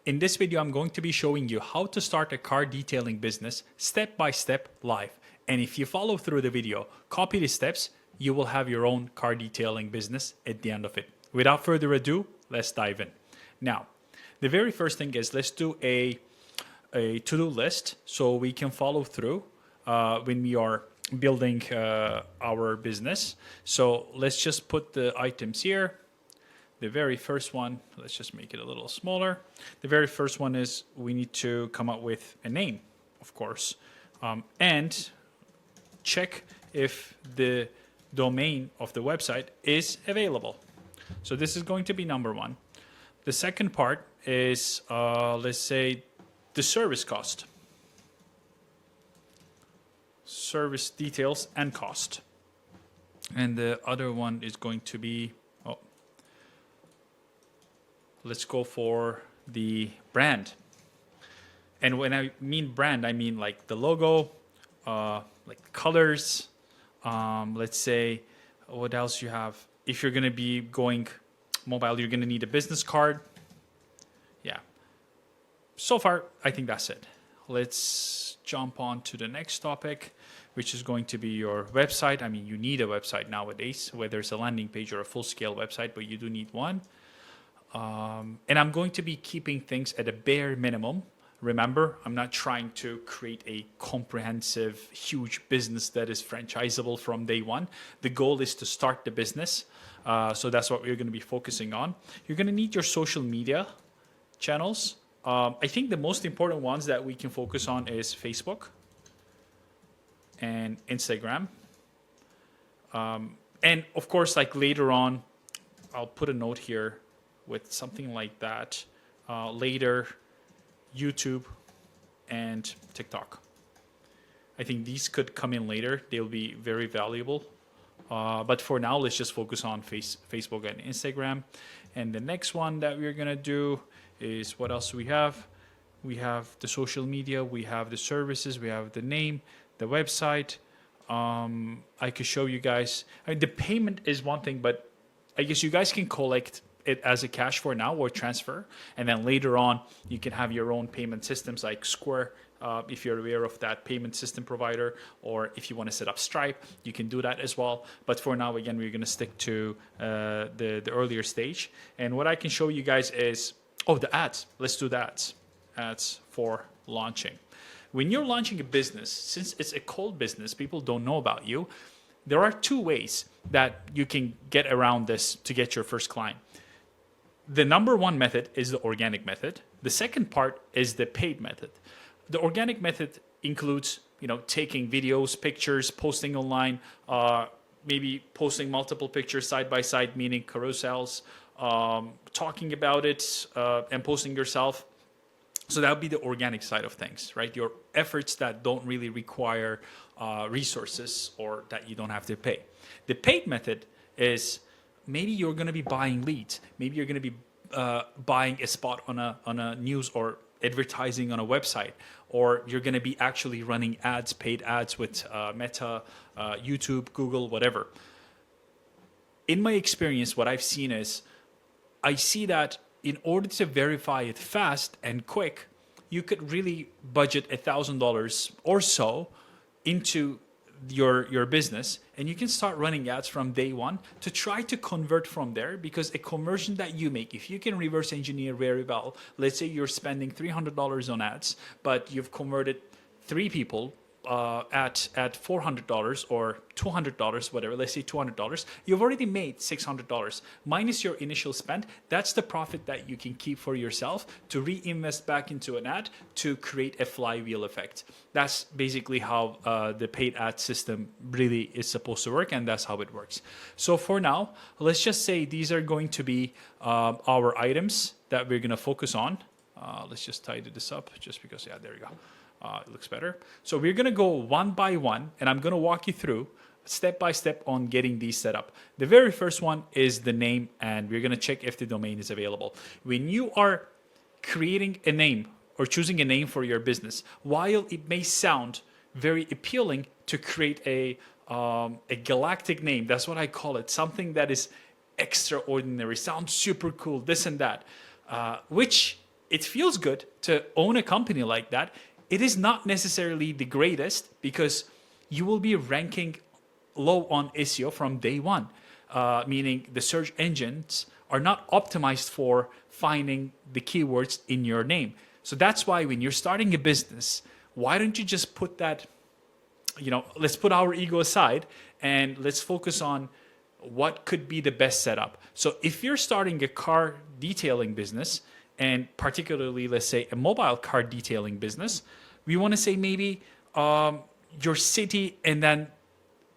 In this video, I'm going to be showing you how to start a car detailing business step by step live. And if you follow through the video, copy the steps, you will have your own car detailing business at the end of it. Without further ado, let's dive in. Now, the very first thing is let's do a to-do list so we can follow through when we are building our business. So let's just put the items here. The very first one, let's just make it a little smaller. The very first one is we need to come up with a name, of course, and check if the domain of the website is available. So this is going to be number one. The second part is, let's say, the service cost. Service details and cost. And the other one is going to be, let's go for the brand. And when I mean brand, I mean like the logo, like colors. Let's say, what else you have? If you're going to be going mobile, you're going to need a business card. Yeah. So far, I think that's it. Let's jump on to the next topic, which is going to be your website. I mean, you need a website nowadays, whether it's a landing page or a full-scale website, but you do need one. And I'm going to be keeping things at a bare minimum. Remember, I'm not trying to create a comprehensive, huge business that is franchisable from day one. The goal is to start the business. So that's what we're going to be focusing on. You're going to need your social media channels. I think the most important ones that we can focus on is Facebook and Instagram. And of course, like later on, I'll put a note here with something like that. Later, YouTube and TikTok. I think these could come in later. They'll be very valuable. But for now, let's just focus on Facebook and Instagram. And the next one that we're going to do is what else we have? We have the social media, we have the services, we have the name, the website. I could show you guys. I mean, the payment is one thing, but I guess you guys can collect it as a cash for now or transfer, and then later on you can have your own payment systems like Square, if you're aware of that payment system provider, or if you want to set up Stripe, you can do that as well. But for now, again, we're going to stick to the earlier stage. And what I can show you guys is, the ads. Let's do the ads for launching. When you're launching a business, since it's a cold business, people don't know about you, there are two ways that you can get around this to get your first client. The number one method is the organic method. The second part is the paid method. The organic method includes, taking videos, pictures, posting online, maybe posting multiple pictures side by side, meaning carousels, talking about it, and posting yourself. So that would be the organic side of things, right? Your efforts that don't really require resources or that you don't have to pay. The paid method is maybe you're going to be buying leads. Maybe you're going to be buying a spot on a news or advertising on a website, or you're going to be actually running ads, paid ads with Meta, YouTube, Google, whatever. In my experience, what I've seen is I see that in order to verify it fast and quick, you could really budget $1,000 or so into your business, and you can start running ads from day one to try to convert from there, because a conversion that you make, if you can reverse engineer very well, let's say you're spending $300 on ads, but you've converted 3 people at $400 or $200, whatever, let's say $200, you've already made $600 minus your initial spend. That's the profit that you can keep for yourself to reinvest back into an ad to create a flywheel effect. That's basically how the paid ad system really is supposed to work, and that's how it works. So for now, let's just say these are going to be our items that we're going to focus on. Let's just tidy this up just because, there you go. It looks better. So we're going to go one by one, and I'm going to walk you through step by step on getting these set up. The very first one is the name, and we're going to check if the domain is available. When you are creating a name or choosing a name for your business, while it may sound very appealing to create a galactic name, that's what I call it, something that is extraordinary, sounds super cool, this and that, which it feels good to own a company like that. It is not necessarily the greatest because you will be ranking low on SEO from day one, meaning the search engines are not optimized for finding the keywords in your name. So that's why when you're starting a business, why don't you just put that, let's put our ego aside and let's focus on what could be the best setup. So if you're starting a car detailing business, and particularly, let's say, a mobile car detailing business, we want to say maybe your city and then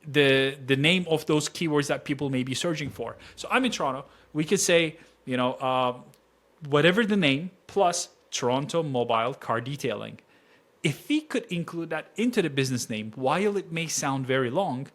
the name of those keywords that people may be searching for. So I'm in Toronto. We could say, whatever the name plus Toronto mobile car detailing. If we could include that into the business name, while it may sound very long,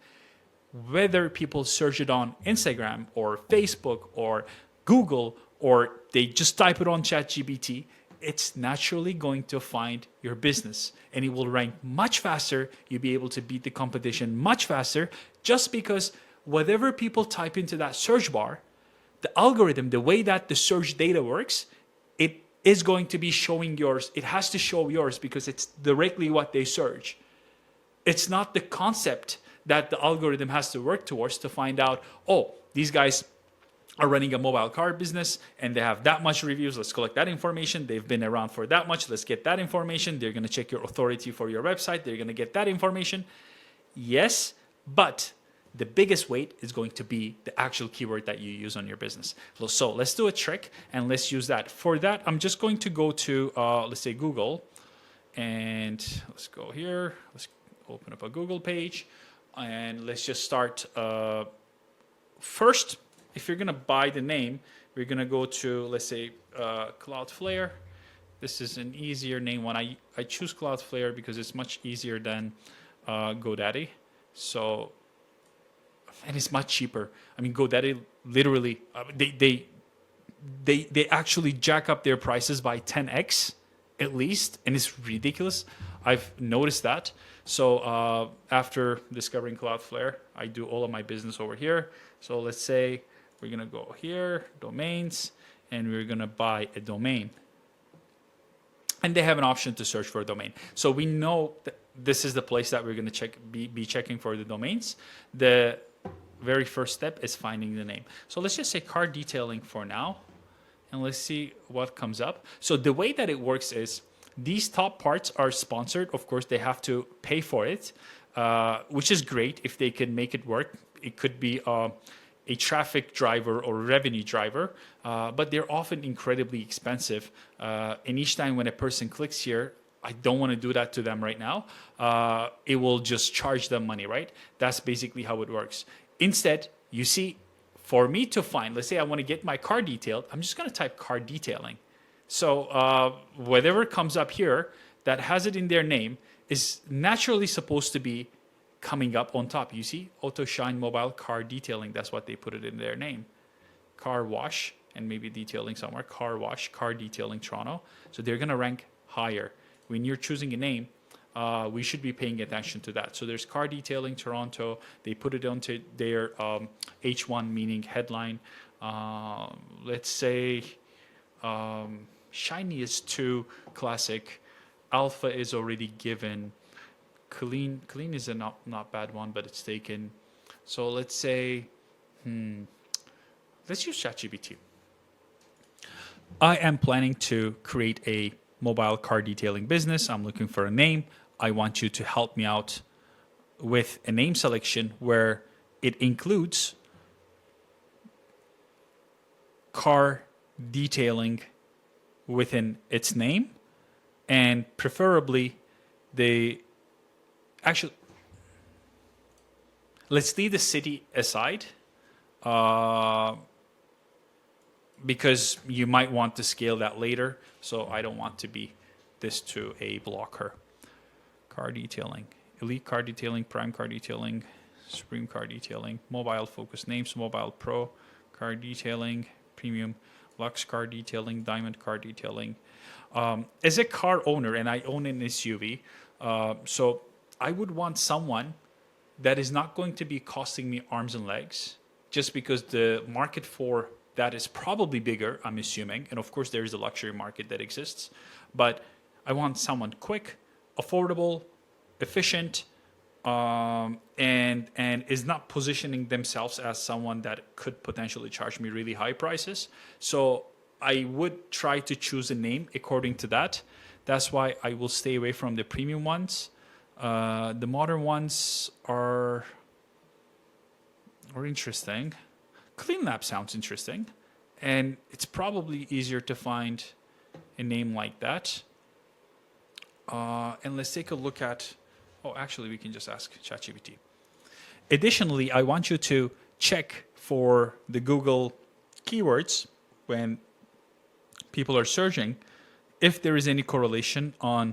whether people search it on Instagram or Facebook or Google or they just type it on ChatGPT, it's naturally going to find your business and it will rank much faster. You'll be able to beat the competition much faster just because whatever people type into that search bar, the algorithm, the way that the search data works, it is going to be showing yours. It has to show yours because it's directly what they search. It's not the concept that the algorithm has to work towards to find out, oh, these guys are running a mobile car business and they have that much reviews. Let's collect that information. They've been around for that much. Let's get that information. They're going to check your authority for your website. They're going to get that information. Yes, but the biggest weight is going to be the actual keyword that you use on your business. So let's do a trick and let's use that. For that, I'm just going to go to, let's say, Google. And let's go here. Let's open up a Google page. And let's just start. First, if you're going to buy the name, we're going to go to, let's say, Cloudflare. This is an easier name one. I choose Cloudflare because it's much easier than GoDaddy. So, and it's much cheaper. I mean, GoDaddy literally, they actually jack up their prices by 10x at least, and it's ridiculous. I've noticed that. So after discovering Cloudflare, I do all of my business over here. So let's say we're going to go here, domains, and we're going to buy a domain. And they have an option to search for a domain. So we know that this is the place that we're going to be checking for the domains. The very first step is finding the name. So let's just say car detailing for now. And let's see what comes up. So the way that it works is these top parts are sponsored. Of course, they have to pay for it, which is great if they can make it work. It could be a traffic driver or revenue driver, but they're often incredibly expensive. And each time when a person clicks here, I don't want to do that to them right now. It will just charge them money, right? That's basically how it works. Instead, you see, for me to find, let's say I want to get my car detailed, I'm just going to type car detailing. So whatever comes up here that has it in their name is naturally supposed to be coming up on top. You see, Auto Shine Mobile Car Detailing. That's what they put it in their name. Car wash and maybe detailing somewhere. Car wash, car detailing Toronto. So they're going to rank higher. When you're choosing a name, we should be paying attention to that. So there's car detailing Toronto. They put it onto their H1, meaning headline. Let's say Shiny is too classic. Alpha is already given. Clean is a not bad one, but it's taken. So let's say, let's use ChatGPT. I am planning to create a mobile car detailing business. I'm looking for a name. I want you to help me out with a name selection where it includes car detailing within its name, and preferably let's leave the city aside because you might want to scale that later. So I don't want to be this to a blocker. Car detailing, elite car detailing, prime car detailing, supreme car detailing, mobile focus names, mobile pro car detailing, premium Lux car detailing, diamond car detailing. As a car owner, and I own an SUV, so I would want someone that is not going to be costing me arms and legs, just because the market for that is probably bigger, I'm assuming. And of course, there is a luxury market that exists. But I want someone quick, affordable, efficient, and is not positioning themselves as someone that could potentially charge me really high prices. So I would try to choose a name according to that. That's why I will stay away from the premium ones. The modern ones are interesting. CleanLab sounds interesting, and it's probably easier to find a name like that. And let's take a look at. Oh, actually, we can just ask ChatGPT. Additionally, I want you to check for the Google keywords when people are searching if there is any correlation on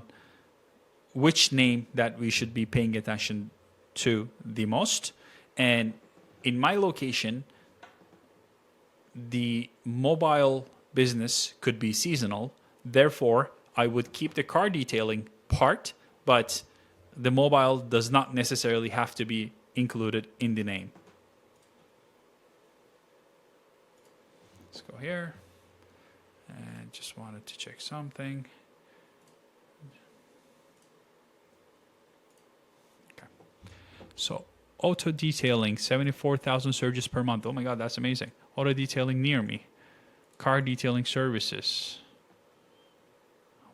which name that we should be paying attention to the most. And in my location, the mobile business could be seasonal. Therefore, I would keep the car detailing part, but the mobile does not necessarily have to be included in the name. Let's go here. And just wanted to check something. Okay. So auto detailing, 74,000 searches per month. Oh my God, that's amazing. Auto detailing near me. Car detailing services.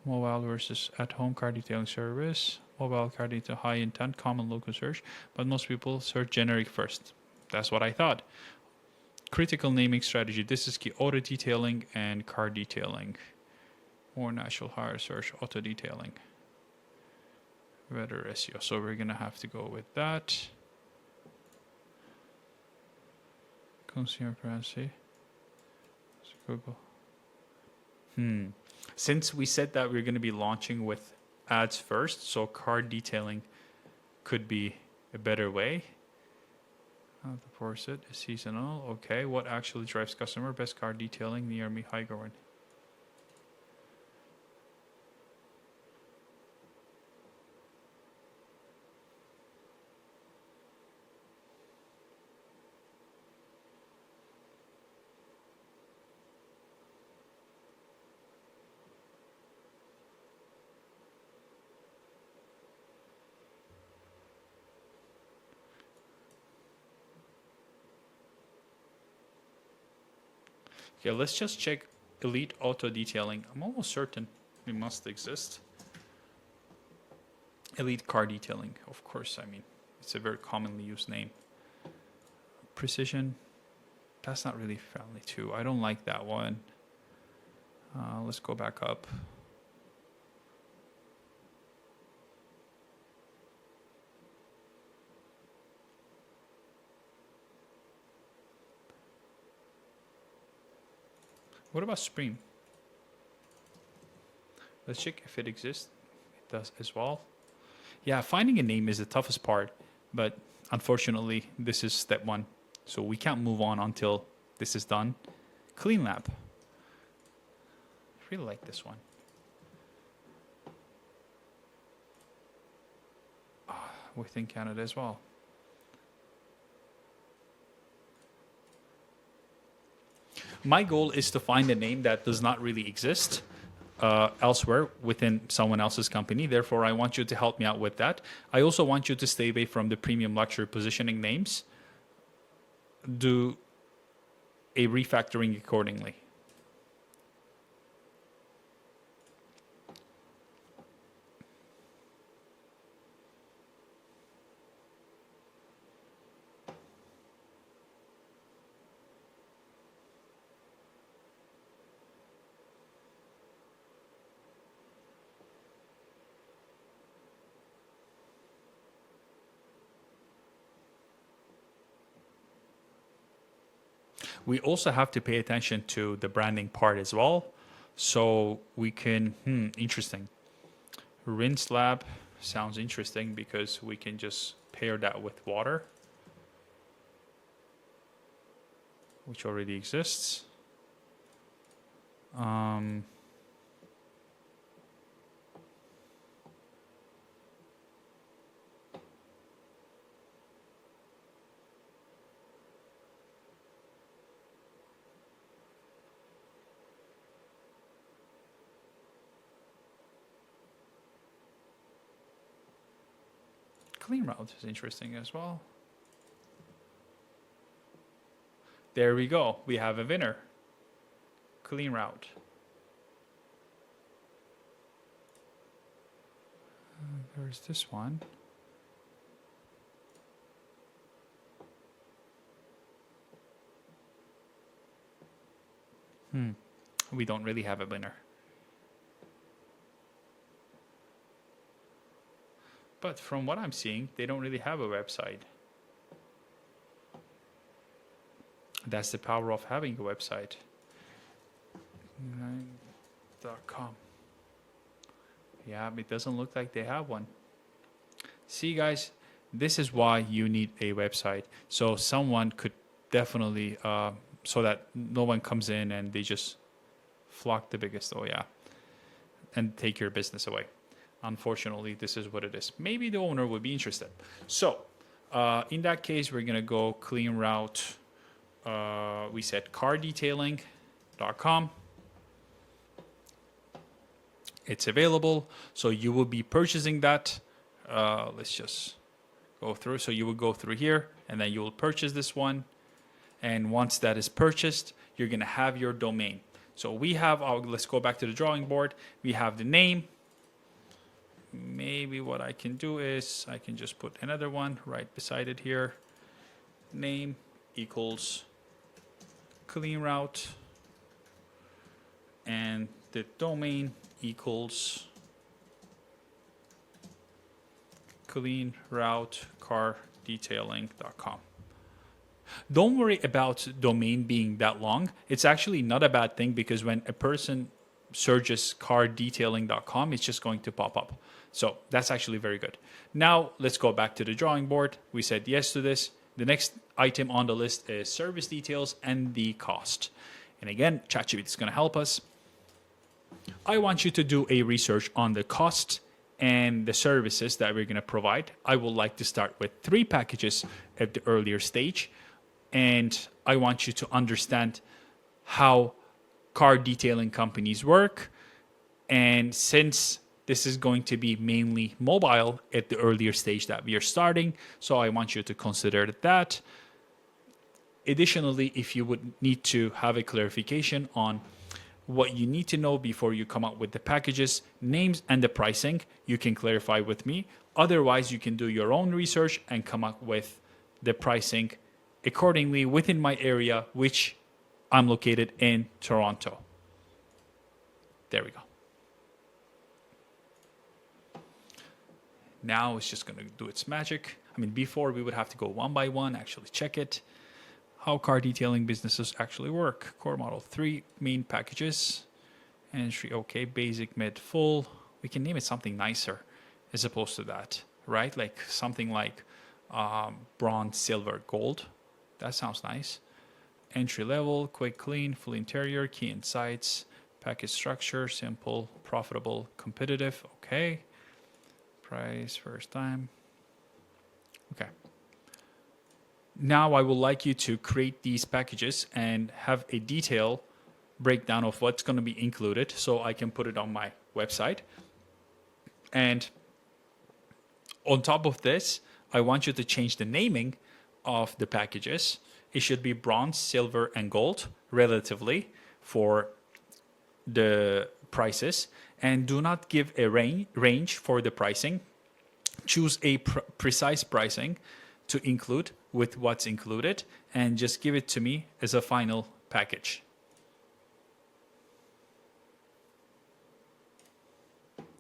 Mobile versus at-home car detailing service. Mobile car detailing, high intent, common local search. But most people search generic first. That's what I thought. Critical naming strategy. This is key. Auto detailing and car detailing. More natural higher search. Auto detailing. Better SEO. So we're going to have to go with that. Consumer currency. Google. Since we said that we're going to be launching with ads first, so car detailing could be a better way. The corset is seasonal. Okay, what actually drives customer? Best car detailing near me, high going. Okay, let's just check elite auto detailing. I'm almost certain it must exist. Elite car detailing, of course. I mean, it's a very commonly used name. Precision, that's not really family too. I don't like that one. Let's go back up. What about Supreme? Let's check if it exists. It does as well. Yeah, finding a name is the toughest part, but unfortunately, this is step one. So we can't move on until this is done. CleanLab. I really like this one. Within Canada as well. My goal is to find a name that does not really exist elsewhere within someone else's company. Therefore, I want you to help me out with that. I also want you to stay away from the premium luxury positioning names. Do a refactoring accordingly. We also have to pay attention to the branding part as well. So we can, interesting. Rinse lab sounds interesting because we can just pair that with water, which already exists. Clean route is interesting as well. There we go. We have a winner. Clean route. There's this one. We don't really have a winner. But from what I'm seeing, they don't really have a website. That's the power of having a website. .com. Yeah, it doesn't look like they have one. See, guys, this is why you need a website. So someone could definitely, so that no one comes in and they just flock the biggest, and take your business away. Unfortunately, this is what it is. Maybe the owner would be interested. So in that case, we're going to go clean route. We said cardetailing.com. It's available. So you will be purchasing that. Let's just go through. So you will go through here and then you will purchase this one. And once that is purchased, you're going to have your domain. So we have, let's go back to the drawing board. We have the name. Maybe what I can do is I can just put another one right beside it here. Name equals clean route. And the domain equals clean route cardetailing.com. Don't worry about domain being that long. It's actually not a bad thing because when a person searches cardetailing.com, it's just going to pop up. So that's actually very good. Now let's go back to the drawing board. We said yes to this. The next item on the list is service details and the cost. And again, ChatGPT is going to help us. I want you to do a research on the cost and the services that we're going to provide. I would like to start with 3 packages at the earlier stage. And I want you to understand how car detailing companies work. And since this is going to be mainly mobile at the earlier stage that we are starting, so I want you to consider that. Additionally, if you would need to have a clarification on what you need to know before you come up with the packages, names, and the pricing, you can clarify with me. Otherwise, you can do your own research and come up with the pricing accordingly within my area, which I'm located in Toronto. There we go. Now it's just going to do its magic. I mean, before we would have to go one by one, actually check it. How car detailing businesses actually work. Core model 3 main packages. Entry, okay, basic, mid, full. We can name it something nicer as opposed to that, right? Like something like bronze, silver, gold. That sounds nice. Entry level, quick, clean, full interior, key insights, package structure, simple, profitable, competitive. Okay. Price, first time. Okay. Now I would like you to create these packages and have a detailed breakdown of what's going to be included so I can put it on my website. And on top of this, I want you to change the naming of the packages. It should be bronze, silver, and gold relatively for the prices. And do not give a range for the pricing. Choose a precise pricing to include with what's included and just give it to me as a final package.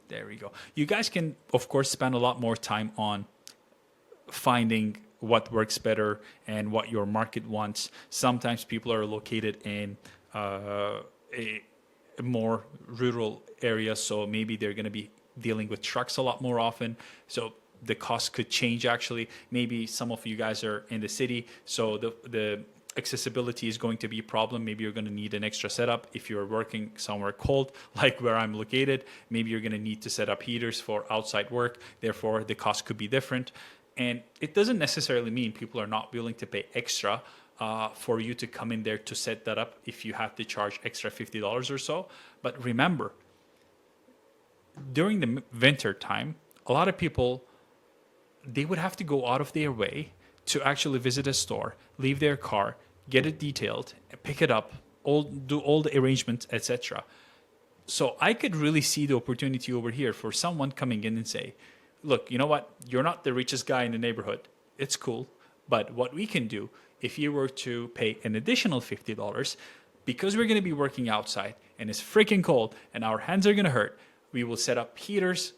There we go. You guys can, of course, spend a lot more time on finding what works better and what your market wants. Sometimes people are located in a more rural areas, so maybe they're going to be dealing with trucks a lot more often. So the cost could change actually. Maybe some of you guys are in the city, so the accessibility is going to be a problem. Maybe you're going to need an extra setup. If you're working somewhere cold, like where I'm located, maybe you're going to need to set up heaters for outside work. Therefore, the cost could be different. And it doesn't necessarily mean people are not willing to pay extra for you to come in there to set that up if you have to charge extra $50 or so. But remember, during the winter time, a lot of people they would have to go out of their way to actually visit a store, leave their car, get it detailed, pick it up, do all the arrangements, etc. So I could really see the opportunity over here for someone coming in and say, look, you know what? You're not the richest guy in the neighborhood. It's cool. But what we can do, if you were to pay an additional $50, because we're going to be working outside and it's freaking cold and our hands are going to hurt, we will set up heaters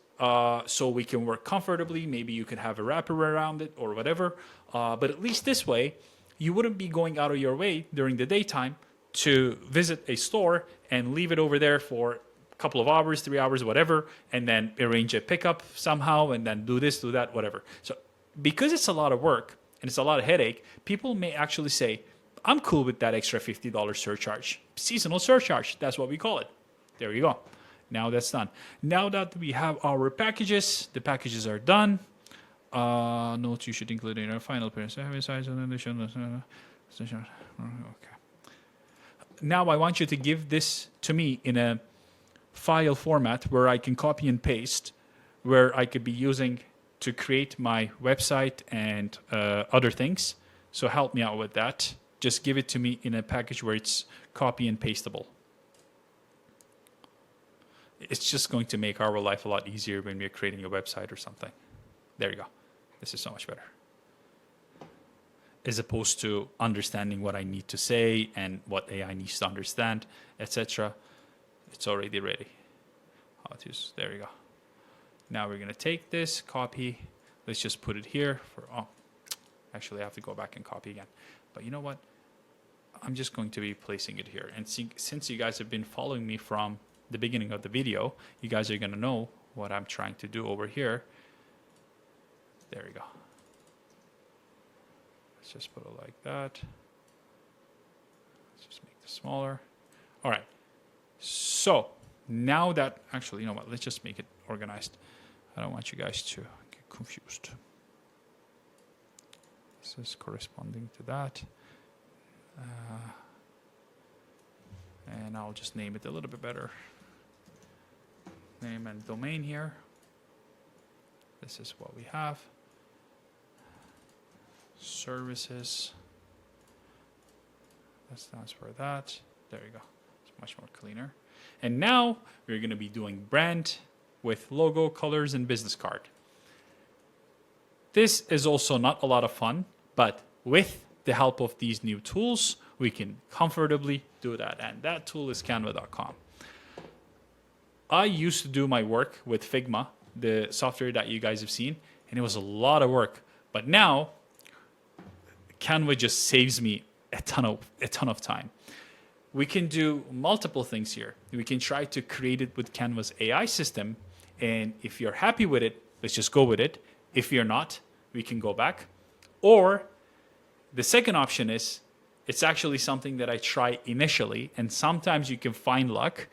so we can work comfortably. Maybe you can have a wrapper around it or whatever. But at least this way, you wouldn't be going out of your way during the daytime to visit a store and leave it over there for a couple of hours, 3 hours, whatever, and then arrange a pickup somehow and then do this, do that, whatever. So because it's a lot of work and it's a lot of headache, people may actually say, I'm cool with that extra $50 surcharge. Seasonal surcharge, that's what we call it. There you go. Now that's done. Now that we have our packages, the packages are done. Notes you should include in our final appearance. Okay. Now I want you to give this to me in a file format where I can copy and paste, where I could be using to create my website and other things. So help me out with that. Just give it to me in a package where it's copy and pasteable. It's just going to make our life a lot easier when we're creating a website or something. There you go. This is so much better. As opposed to understanding what I need to say and what AI needs to understand, etc. It's already ready. There you go. Now we're going to take this, copy. Let's just put it here. Actually, I have to go back and copy again. But you know what? I'm just going to be placing it here. And since you guys have been following me from the beginning of the video, you guys are going to know what I'm trying to do over here. There we go. Let's just put it like that. Let's just make this smaller. All right. So now that, actually, you know what? Let's just make it organized. I don't want you guys to get confused. This is corresponding to that. And I'll just name it a little bit better. Name and domain here. This is what we have. Services. That stands for that. There you go. It's much more cleaner. And now we're going to be doing brand with logo, colors, and business card. This is also not a lot of fun, but with the help of these new tools, we can comfortably do that. And that tool is canva.com. I used to do my work with Figma, the software that you guys have seen, and it was a lot of work. But now, Canva just saves me a ton of time. We can do multiple things here. We can try to create it with Canva's AI system, and if you're happy with it, let's just go with it. If you're not, we can go back. Or the second option is, it's actually something that I try initially, and sometimes you can find luck.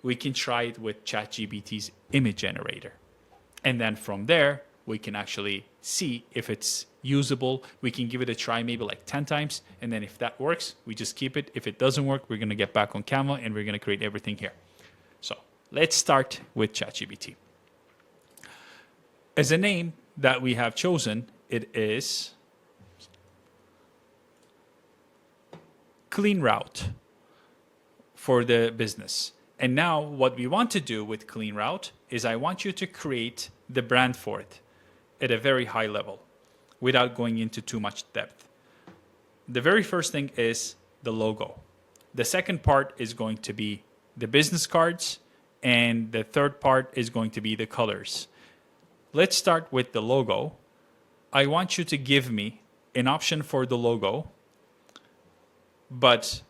We can try it with ChatGPT's image generator. And then from there, we can actually see if it's usable. We can give it a try maybe like 10 times. And then if that works, we just keep it. If it doesn't work, we're going to get back on Canva and we're going to create everything here. So let's start with ChatGPT. As a name that we have chosen, it is Clean Route for the business. And now what we want to do with Clean Route is I want you to create the brand for it at a very high level without going into too much depth. The very first thing is the logo. The second part is going to be the business cards, and the third part is going to be the colors. Let's start with the logo. I want you to give me an option for the logo, but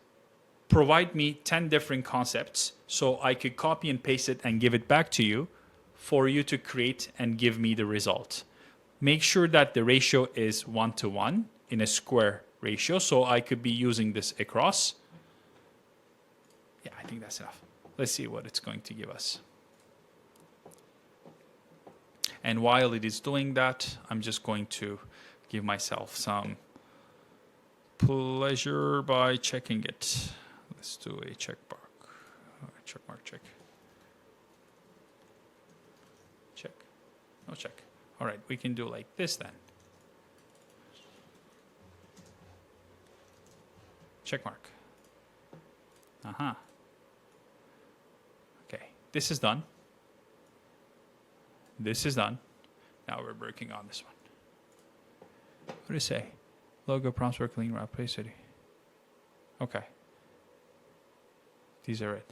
provide me 10 different concepts so I could copy and paste it and give it back to you for you to create and give me the result. Make sure that the ratio is 1:1 in a square ratio, so I could be using this across. Yeah, I think that's enough. Let's see what it's going to give us. And while it is doing that, I'm just going to give myself some pleasure by checking it. Let's do a check mark. Check. No check. All right, we can do like this then. Check mark. Uh-huh. Okay, this is done. This is done. Now we're working on this one. What do you say? Logo prompts for clean route place city. Okay. These are it.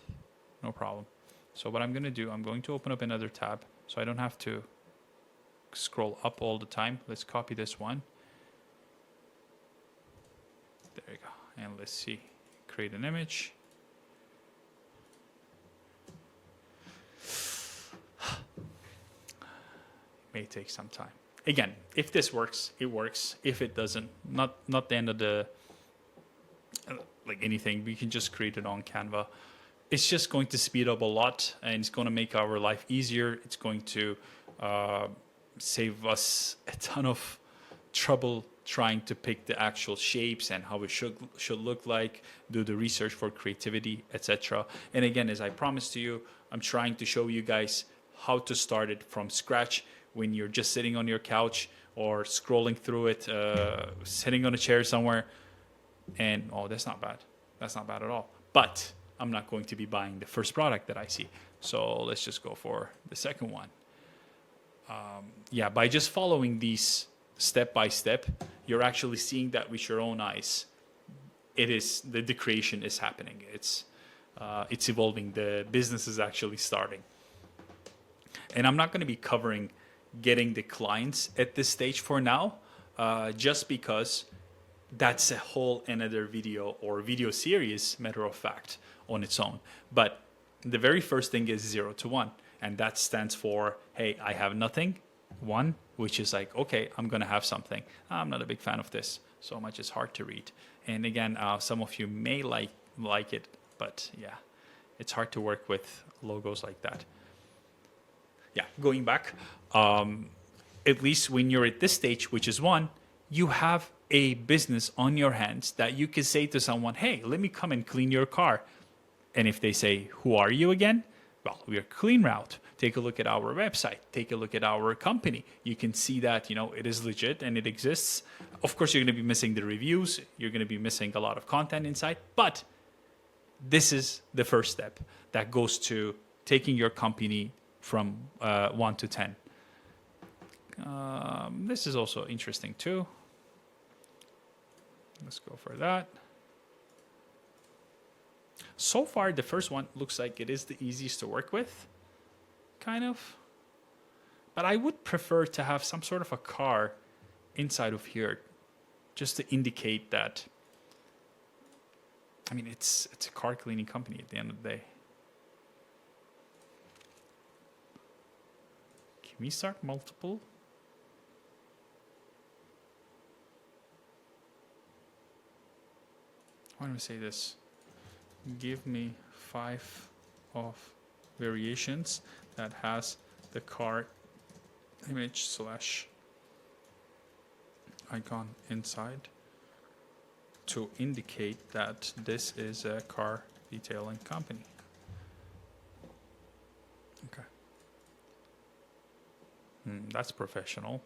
No problem. So what I'm going to do, I'm going to open up another tab so I don't have to scroll up all the time. Let's copy this one. There you go. And let's see. Create an image. May take some time. Again, if this works, it works. If it doesn't, not the end of the like anything. We can just create it on Canva. It's just going to speed up a lot, and it's going to make our life easier. It's going to save us a ton of trouble trying to pick the actual shapes and how it should look like, do the research for creativity, etc. And again, as I promised to you, I'm trying to show you guys how to start it from scratch when you're just sitting on your couch or scrolling through it, sitting on a chair somewhere. And oh, that's not bad. That's not bad at all. But I'm not going to be buying the first product that I see. So let's just go for the second one. Yeah, by just following these step by step, you're actually seeing that with your own eyes. It is the creation is happening. It's evolving. The business is actually starting. And I'm not going to be covering getting the clients at this stage for now, just because that's a whole another video or video series, matter of fact, on its own. But the very first thing is 0 to 1. And that stands for, hey, I have nothing. 1, which is like, okay, I'm going to have something. I'm not a big fan of this so much. It's hard to read. And again, some of you may like it, but yeah, it's hard to work with logos like that. Yeah, going back, at least when you're at this stage, which is 1, you have a business on your hands that you can say to someone, hey, let me come and clean your car. And if they say, who are you again? Well, we are Clean Route. Take a look at our website. Take a look at our company. You can see that, it is legit and it exists. Of course, you're going to be missing the reviews. You're going to be missing a lot of content inside. But this is the first step that goes to taking your company from 1 to 10. This is also interesting too. Let's go for that. So far, the first one looks like it is the easiest to work with, kind of. But I would prefer to have some sort of a car inside of here, just to indicate that, I mean, it's a car cleaning company at the end of the day. Can we start multiple? Why don't we say this? Give me 5 of variations that has the car image / icon inside to indicate that this is a car detailing company. Okay. That's professional.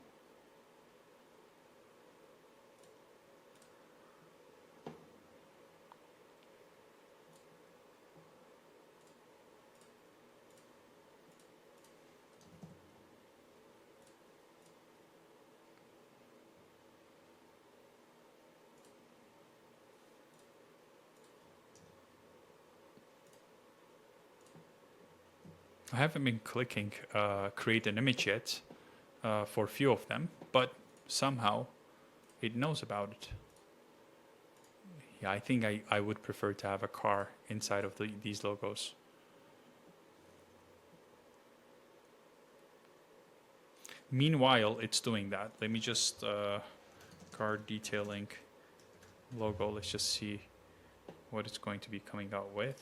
I haven't been clicking create an image yet for a few of them, but somehow it knows about it. Yeah, I think I would prefer to have a car inside of these logos. Meanwhile, it's doing that. Let me just car detailing logo. Let's just see what it's going to be coming out with.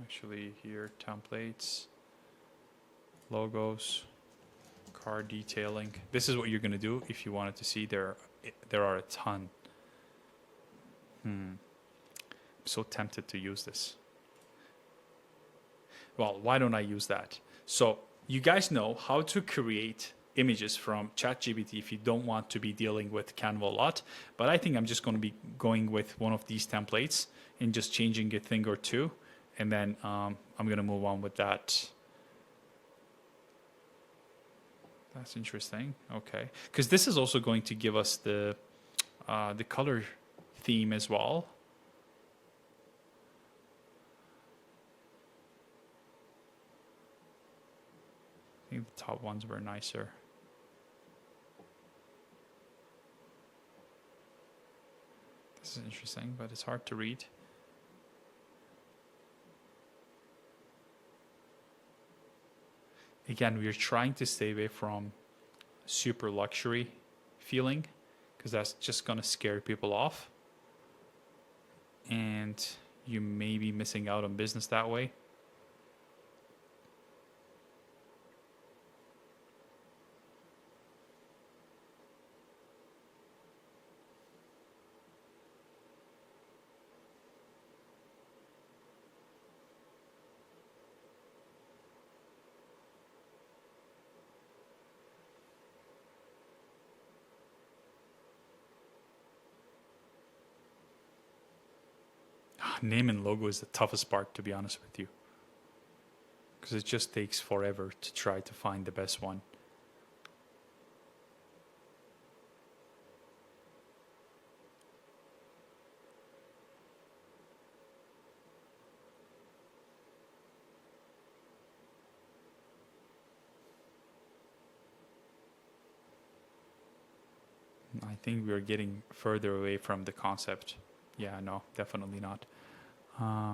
Actually, here, templates. Logos, car detailing. This is what you're going to do if you wanted to see. There are a ton. I'm so tempted to use this. Well, why don't I use that? So you guys know how to create images from ChatGPT if you don't want to be dealing with Canva a lot. But I think I'm just going to be going with one of these templates and just changing a thing or two. And then I'm going to move on with that. That's interesting. Okay. Because this is also going to give us the color theme as well. I think the top ones were nicer. This is interesting, but it's hard to read. Again, we're trying to stay away from super luxury feeling because that's just going to scare people off. And you may be missing out on business that way. Name and logo is the toughest part, to be honest with you, because it just takes forever to try to find the best one. I think we're getting further away from the concept. Yeah, no, definitely not.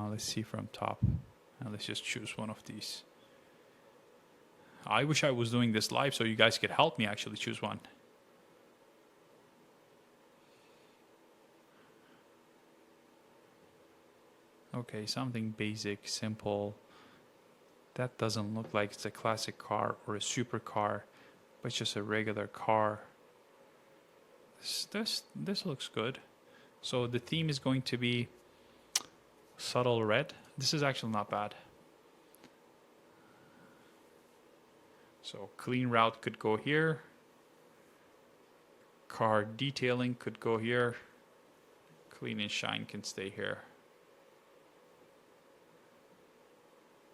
Let's see from top. Let's just choose one of these. I wish I was doing this live so you guys could help me actually choose one. Okay, something basic, simple. That doesn't look like it's a classic car or a supercar, but it's just a regular car. This looks good. So the theme is going to be subtle red. This is actually not bad. So clean route could go here. Car detailing could go here. Clean and shine can stay here.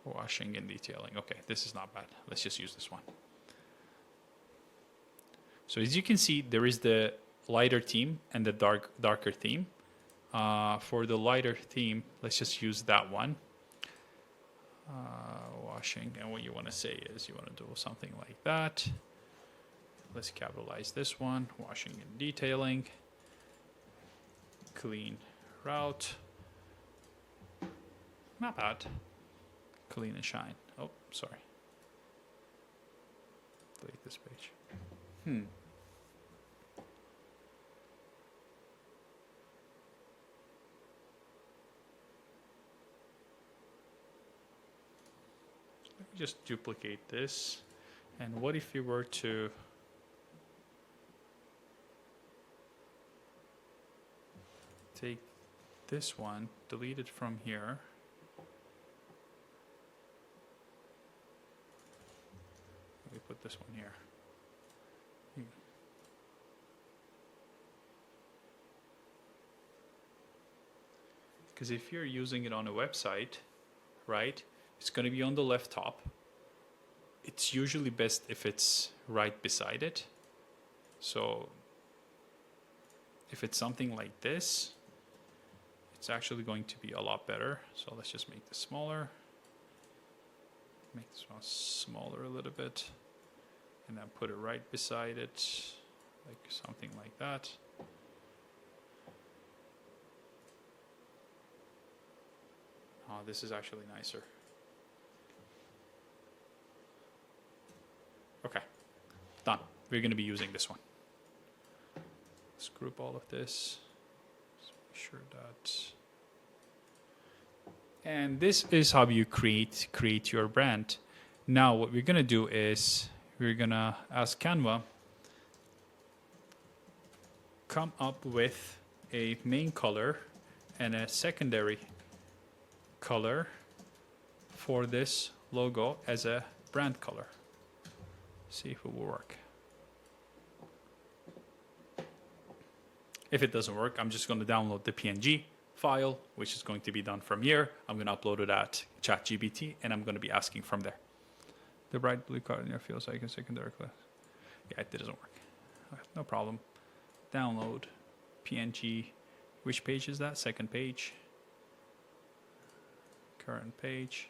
Washing and detailing. Okay, this is not bad. Let's just use this one. So as you can see, there is the lighter theme and the darker theme. For the lighter theme, let's just use that one. Washing, and what you want to say is you want to do something like that. Let's capitalize this one. Washing and detailing. Clean route. Not bad. Clean and shine. Oh, sorry. Delete this page. Let me just duplicate this. And what if you were to take this one, delete it from here. We put this one here. Because if you're using it on a website, right, it's going to be on the left top. It's usually best if it's right beside it. So if it's something like this, it's actually going to be a lot better. So let's just make this smaller. Make this one smaller a little bit. And then put it right beside it, like something like that. Oh, this is actually nicer. Okay, done. We're going to be using this one. Let's group all of this. Let's make sure that. And this is how you create your brand. Now, what we're going to do is we're going to ask Canva come up with a main color and a secondary color for this logo as a brand color. See if it will work. If it doesn't work, I'm just going to download the PNG file, which is going to be done from here. I'm going to upload it at ChatGPT, and I'm going to be asking from there. The bright blue card in your field so I can secondary class. Yeah, it doesn't work. No problem. Download PNG. Which page is that? Second page. Current page.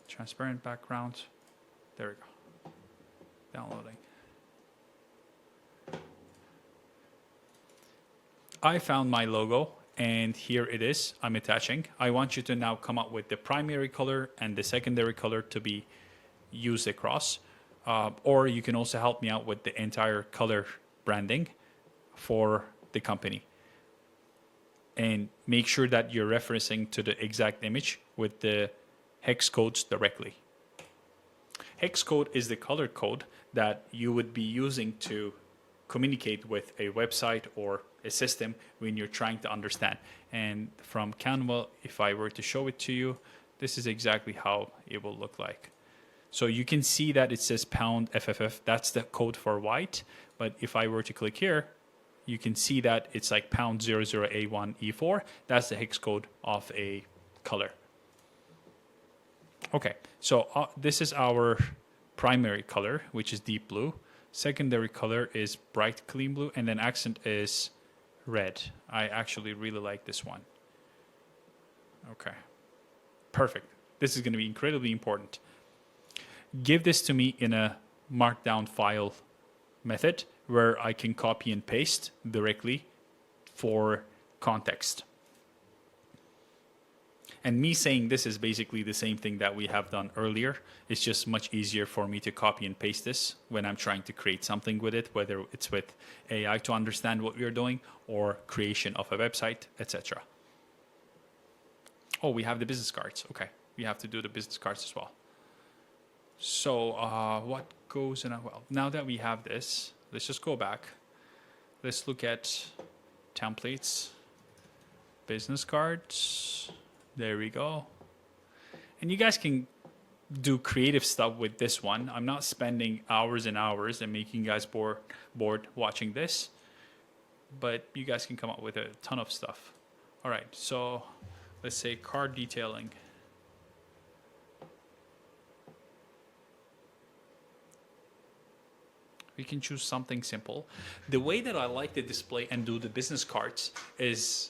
Transparent background. There we go. Downloading. I found my logo, and here it is. I'm attaching. I want you to now come up with the primary color and the secondary color to be used across. Or you can also help me out with the entire color branding for the company. And make sure that you're referencing to the exact image with the hex codes directly. Hex code is the color code that you would be using to communicate with a website or a system when you're trying to understand. And from Canva, if I were to show it to you, this is exactly how it will look like. So you can see that it says pound FFF. That's the code for white. But if I were to click here, you can see that it's like pound 00A1E4. That's the hex code of a color. Okay, so this is our primary color, which is deep blue. Secondary color is bright clean blue, and then accent is red. I actually really like this one. Okay, perfect. This is going to be incredibly important. Give this to me in a markdown file method where I can copy and paste directly for context. And me saying this is basically the same thing that we have done earlier. It's just much easier for me to copy and paste this when I'm trying to create something with it, whether it's with AI to understand what we're doing or creation of a website, etc. Oh, we have the business cards. Okay, we have to do the business cards as well. So what goes in? Well, now that we have this, let's just go back. Let's look at templates, business cards. There we go. And you guys can do creative stuff with this one. I'm not spending hours and hours and making you guys bored watching this, but you guys can come up with a ton of stuff. All right, so let's say card detailing. We can choose something simple. The way that I like to display and do the business cards is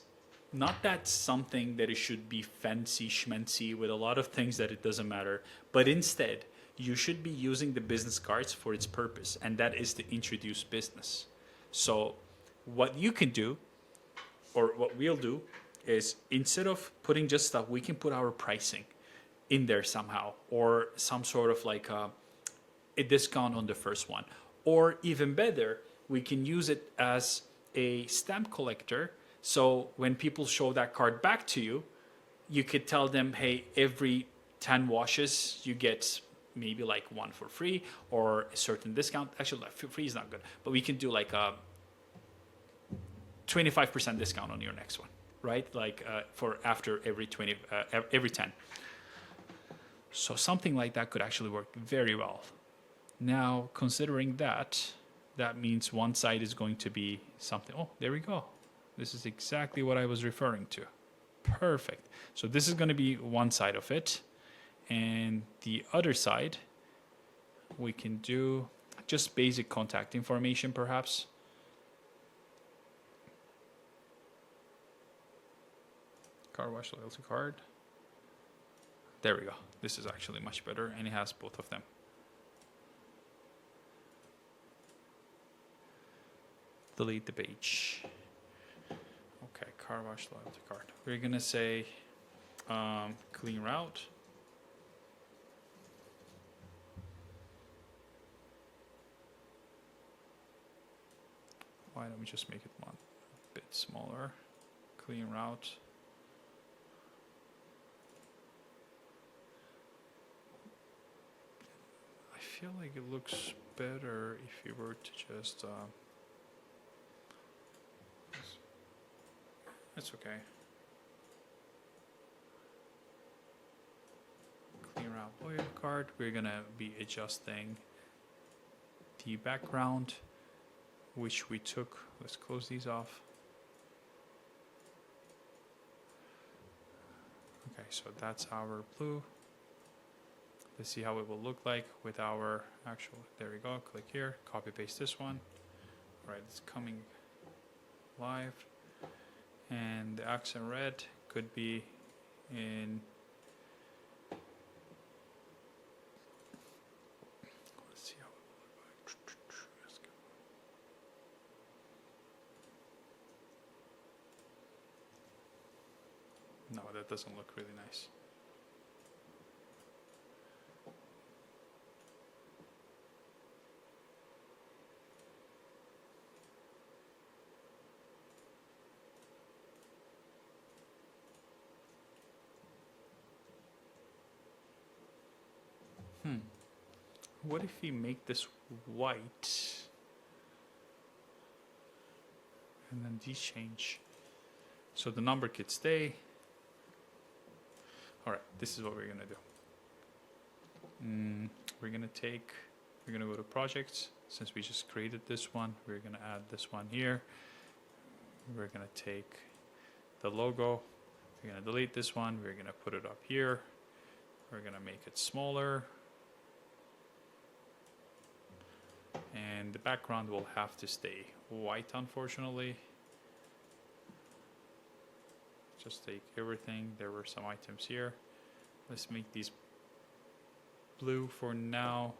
not that something that it should be fancy schmancy with a lot of things that it doesn't matter, but instead you should be using the business cards for its purpose, and that is to introduce business. So what you can do, or what we'll do, is instead of putting just stuff, we can put our pricing in there somehow, or some sort of like a discount on the first one. Or even better, we can use it as a stamp collector. So when people show that card back to you, you could tell them, hey, every 10 washes, you get maybe like one for free or a certain discount. Actually, free is not good, but we can do like a 25% discount on your next one, right? Like for after every 10. So something like that could actually work very well. Now, considering that, that means one side is going to be something. Oh, there we go. This is exactly what I was referring to. Perfect. So this is going to be one side of it. And the other side, we can do just basic contact information, perhaps. Car wash loyalty card. There we go. This is actually much better, and it has both of them. Delete the page. Okay, car wash loyalty card. We're gonna say clean route. Why don't we just make it one bit smaller? Clean route. I feel like it looks better if you were to just it's okay. Clean route loyalty card. We're gonna be adjusting the background. which we took. Let's close these off. Okay, so that's our blue. Let's see how it will look like with our actual, there we go, click here, copy paste this one. All right, it's coming live. And the accent red could be in, let's see how it will look like. Let's go. No, that doesn't look really nice. What if we make this white and then these change? So the number could stay. All right, this is what we're gonna do. We're gonna go to projects. Since we just created this one, we're gonna add this one here. We're gonna take the logo. We're gonna delete this one. We're gonna put it up here. We're gonna make it smaller. And the background will have to stay white, unfortunately. Just take everything. There were some items here. Let's make these blue for now.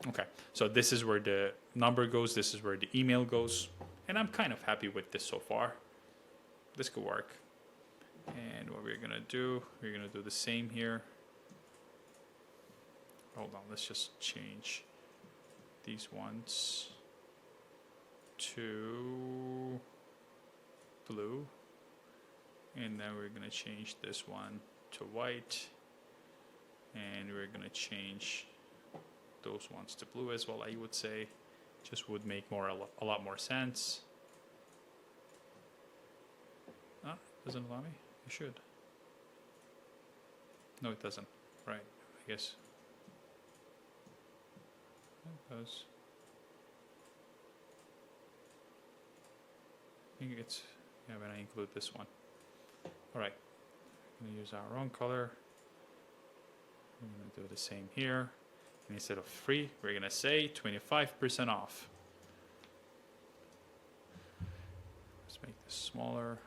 Okay, so this is where the number goes. This is where the email goes. And I'm kind of happy with this so far. This could work. And what we're gonna do the same here. Hold on, let's just change these ones to blue. And then we're gonna change this one to white. And we're gonna change those ones to blue as well, I would say. Just would make a lot more sense. Ah, doesn't allow me? It should. No, it doesn't. Right, I guess. It does. I think it's, yeah, when I include this one. All right, I'm gonna use our own color. We're gonna do the same here. And instead of free, we're gonna say 25% off. Let's make this smaller.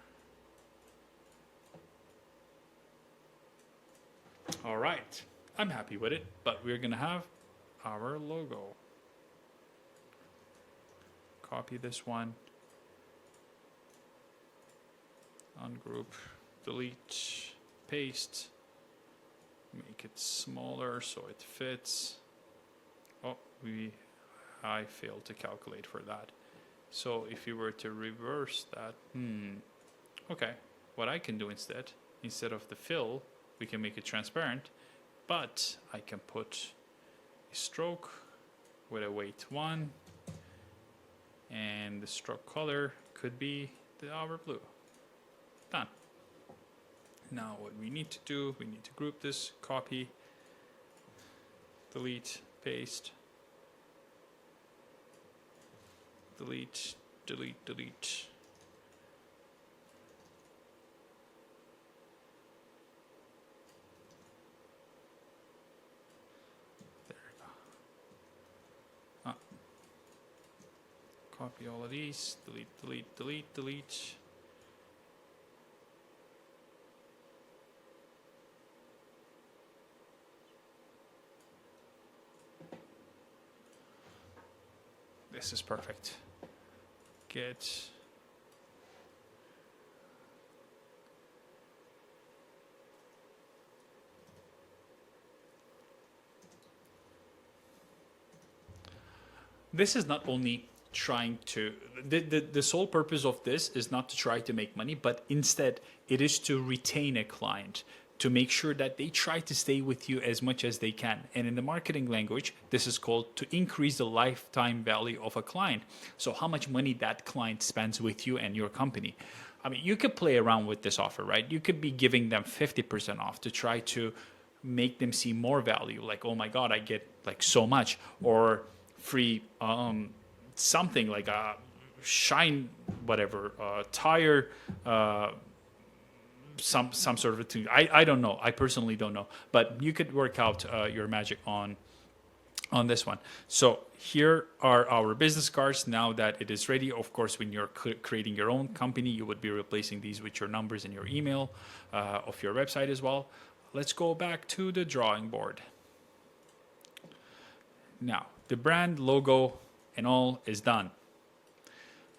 All right, I'm happy with it, but we're gonna have our logo. Copy this one, ungroup, delete, paste, make it smaller so it fits. Oh, I failed to calculate for that. So if you were to reverse that, okay, what I can do instead of the fill, we can make it transparent, but I can put a stroke with a weight 1, and the stroke color could be our blue. Done. Now what we need to do, we need to group this, copy, delete, paste, delete, delete, delete. Copy all of these, delete, delete, delete, delete. This is perfect. Get. This is not only trying to, the sole purpose of this is not to try to make money, but instead it is to retain a client, to make sure that they try to stay with you as much as they can. And in the marketing language, this is called to increase the lifetime value of a client. So how much money that client spends with you and your company. I mean, you could play around with this offer, right? You could be giving them 50% off to try to make them see more value. Like, oh my God, I get like so much, or free something like a shine, whatever, tire, some sort of a thing. I don't know. I personally don't know, but you could work out your magic on this one. So here are our business cards. Now that it is ready, of course, when you're creating your own company, you would be replacing these with your numbers and your email of your website as well. Let's go back to the drawing board. Now, the brand logo and all is done.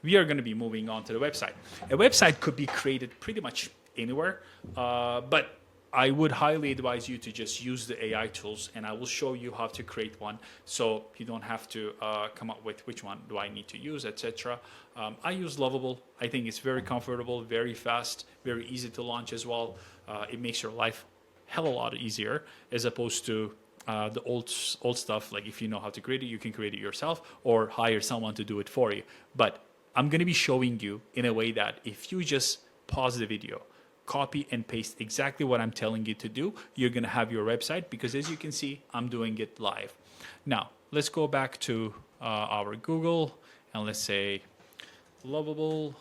We are going to be moving on to the website. A website could be created pretty much anywhere, but I would highly advise you to just use the AI tools, and I will show you how to create one so you don't have to come up with which one do I need to use, etc. I use Lovable. I think it's very comfortable, very fast, very easy to launch as well. It makes your life hell of a lot easier as opposed to the old stuff. Like if you know how to create it, you can create it yourself or hire someone to do it for you. But I'm going to be showing you in a way that if you just pause the video, copy and paste exactly what I'm telling you to do, you're going to have your website, because as you can see, I'm doing it live. Now, let's go back to our Google and let's say Lovable.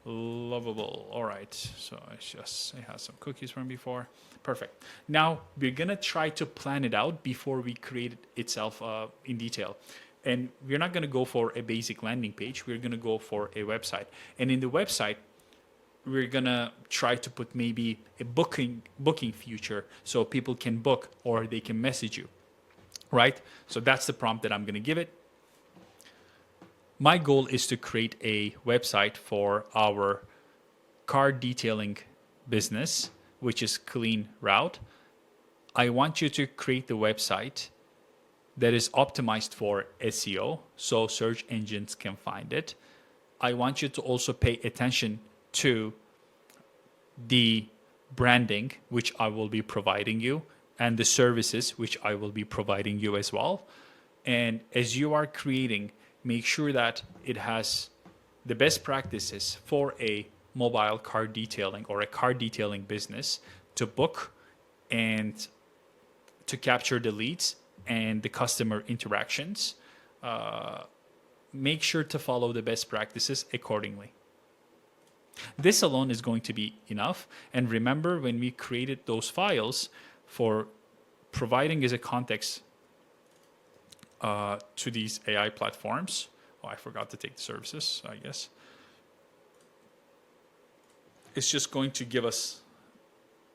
All right, so it has some cookies from before. Perfect. Now we're gonna try to plan it out before we create it itself in detail. And we're not gonna go for a basic landing page. We're gonna go for a website. And in the website, we're gonna try to put maybe a booking feature so people can book or they can message you, right? So that's the prompt that I'm gonna give it. My goal is to create a website for our car detailing business, which is Clean Route. I want you to create the website that is optimized for SEO, so search engines can find it. I want you to also pay attention to the branding, which I will be providing you, and the services, which I will be providing you as well. And as you are creating, make sure that it has the best practices for a mobile car detailing or a car detailing business to book and to capture the leads and the customer interactions. Make sure to follow the best practices accordingly. This alone is going to be enough. And remember, when we created those files for providing as a context to these AI platforms. Oh, I forgot to take the services, I guess. It's just going to give us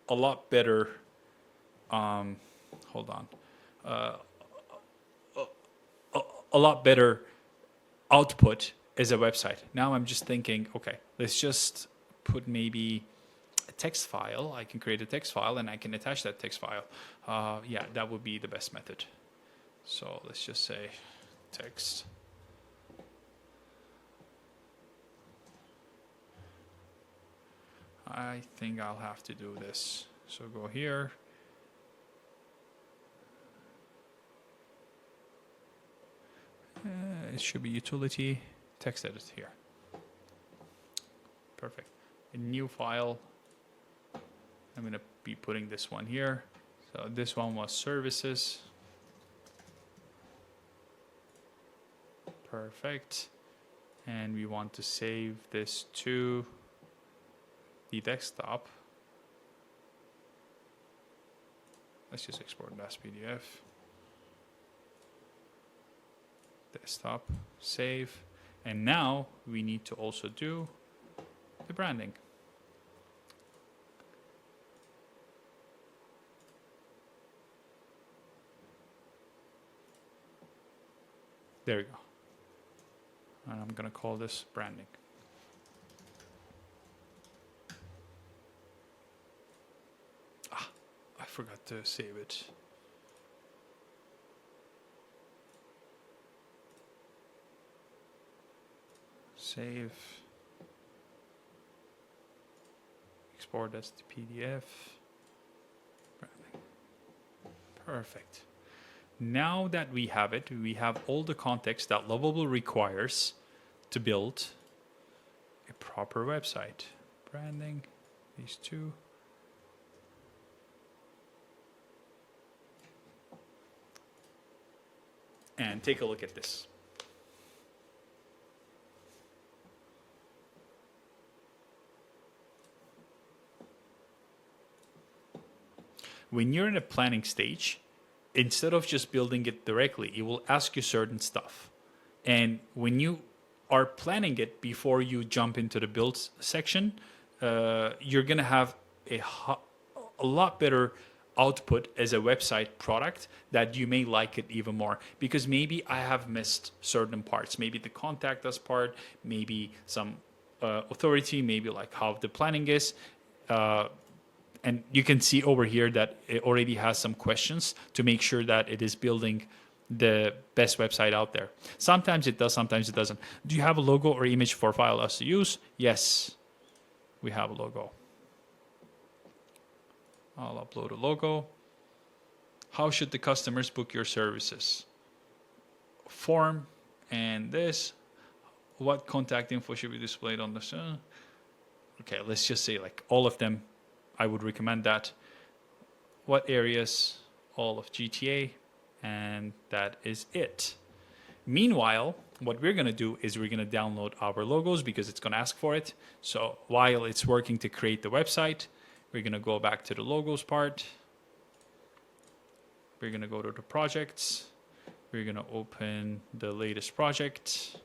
a lot better, hold on, a lot better output as a website. Now I'm just thinking, okay, let's just put maybe a text file. I can create a text file and I can attach that text file. Yeah, that would be the best method. So let's just say text. I think I'll have to do this. So go here. It should be utility, text edit here. Perfect. A new file. I'm going to be putting this one here. So this one was services. Perfect. And we want to save this to the desktop. Let's just export it as PDF. Desktop, save. And now we need to also do the branding. There we go. And I'm going to call this branding. Ah, I forgot to save it. Save. export as the PDF. Perfect. Now that we have it, we have all the context that Lovable requires to build a proper website. Branding, these two. And take a look at this. When you're in a planning stage, instead of just building it directly, it will ask you certain stuff. And when you are planning it before you jump into the build section, you're going to have a lot better output as a website product that you may like it even more, because maybe I have missed certain parts, maybe the contact us part, maybe some authority, maybe like how the planning is. And you can see over here that it already has some questions to make sure that it is building the best website out there. Sometimes it does, sometimes it doesn't. Do you have a logo or image for file us to use? Yes, we have a logo. I'll upload a logo. How should the customers book your services? Form and this. What contact info should be displayed on the... Okay, let's just say like all of them. I would recommend that. What areas? All of GTA. And that is it. Meanwhile, what we're going to do is we're going to download our logos because it's going to ask for it. So while it's working to create the website, we're going to go back to the logos part. We're going to go to the projects. We're going to open the latest project.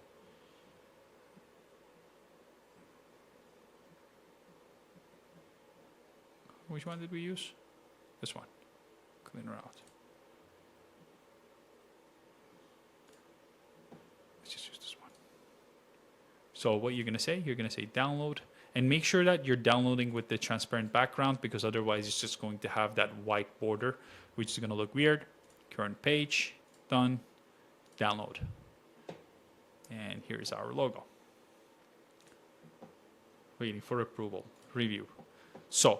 Which one did we use? This one. Cleaner out. Let's just use this one. So what you're going to say, download, and make sure that you're downloading with the transparent background, because otherwise it's just going to have that white border, which is going to look weird. Current page, done, download. And here's our logo. Waiting for approval, review. So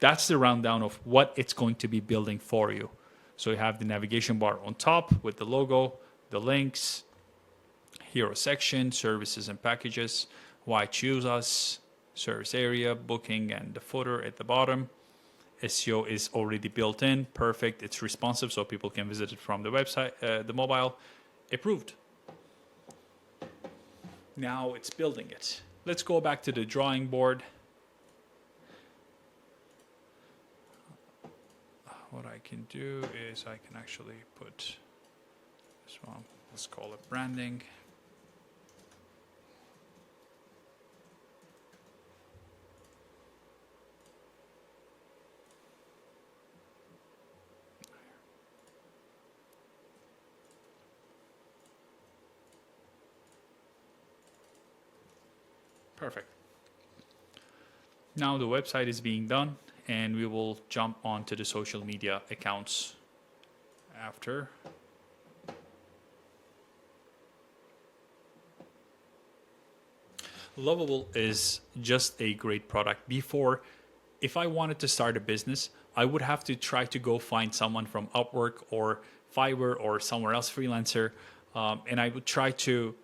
that's the rundown of what it's going to be building for you. So you have the navigation bar on top with the logo, the links, hero section, services and packages, why choose us, service area, booking, and the footer at the bottom. SEO is already built in, perfect. It's responsive, so people can visit it from the website, the mobile. Approved. Now it's building it. Let's go back to the drawing board. What I can do is I can actually put this one, let's call it branding. Perfect. Now the website is being done, and we will jump onto the social media accounts after. Lovable is just a great product. Before, if I wanted to start a business, I would have to try to go find someone from Upwork or Fiverr or somewhere else, freelancer, and I would try to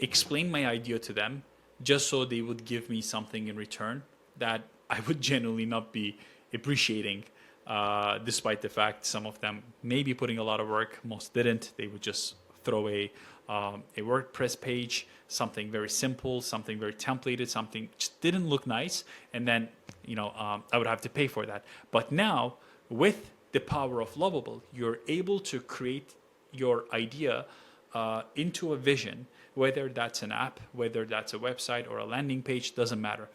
explain my idea to them just so they would give me something in return that I would generally not be appreciating, despite the fact some of them may be putting a lot of work, most didn't. They would just throw a WordPress page, something very simple, something very templated, something just didn't look nice, and then I would have to pay for that. But now, with the power of Lovable, you're able to create your idea into a vision, whether that's an app, whether that's a website or a landing page, doesn't matter.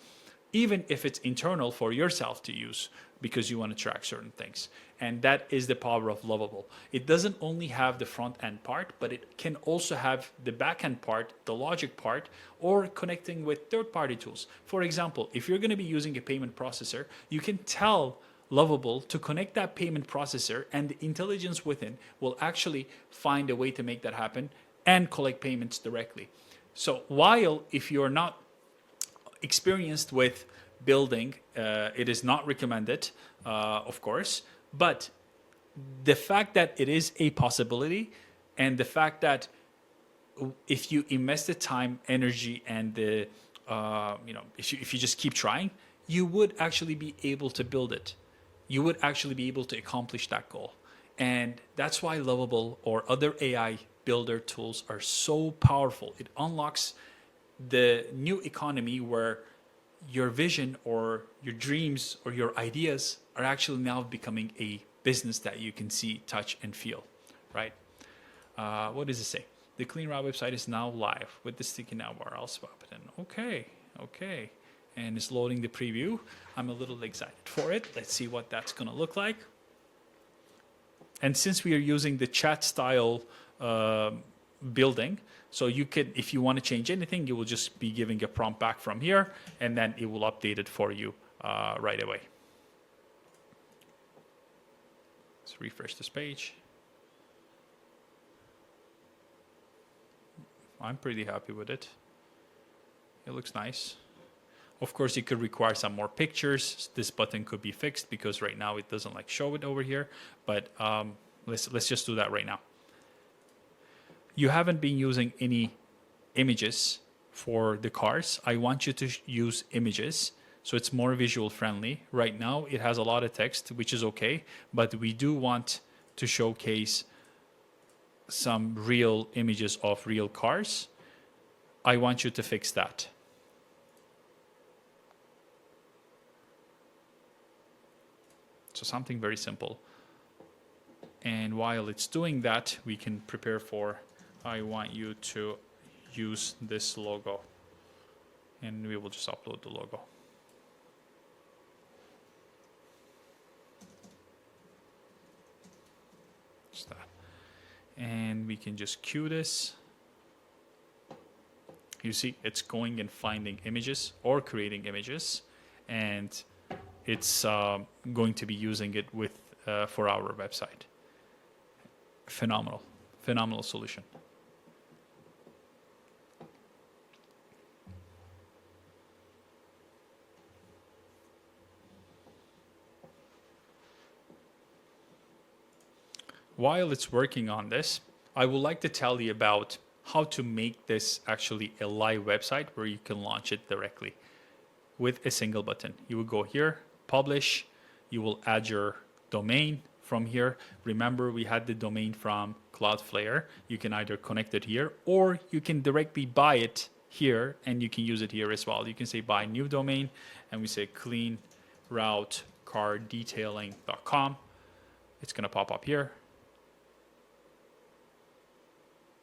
Even if it's internal for yourself to use because you want to track certain things. And that is the power of Lovable. It doesn't only have the front end part, but it can also have the back end part, the logic part, or connecting with third-party tools. For example, if you're going to be using a payment processor, you can tell Lovable to connect that payment processor, and the intelligence within will actually find a way to make that happen and collect payments directly. So while if you're not experienced with building. It is not recommended, of course, but the fact that it is a possibility, and the fact that if you invest the time, energy, and the if you just keep trying, you would actually be able to build it. You would actually be able to accomplish that goal. And that's why Lovable or other AI builder tools are so powerful. It unlocks the new economy where your vision or your dreams or your ideas are actually now becoming a business that you can see, touch, and feel, right? What does it say? The Clean Route website is now live with the sticky now bar. I'll swap it in. Okay. And it's loading the preview. I'm a little excited for it. Let's see what that's going to look like. And since we are using the chat style building, so you could, if you want to change anything, you will just be giving a prompt back from here, and then it will update it for you right away. Let's refresh this page. I'm pretty happy with it. It looks nice. Of course, you could require some more pictures. This button could be fixed because right now it doesn't like show it over here. But let's just do that right now. You haven't been using any images for the cars. I want you to use images so it's more visual friendly. Right now it has a lot of text, which is okay, but we do want to showcase some real images of real cars. I want you to fix that. So something very simple. And while it's doing that, we can prepare for, I want you to use this logo. And we will just upload the logo. Just that. And we can just queue this. You see, it's going and finding images or creating images, and it's going to be using it with for our website. Phenomenal solution. While it's working on this, I would like to tell you about how to make this actually a live website where you can launch it directly with a single button. You will go here, publish, you will add your domain from here. Remember, we had the domain from Cloudflare. You can either connect it here or you can directly buy it here and you can use it here as well. You can say buy new domain and we say cleanroutecardetailing.com. It's going to pop up here.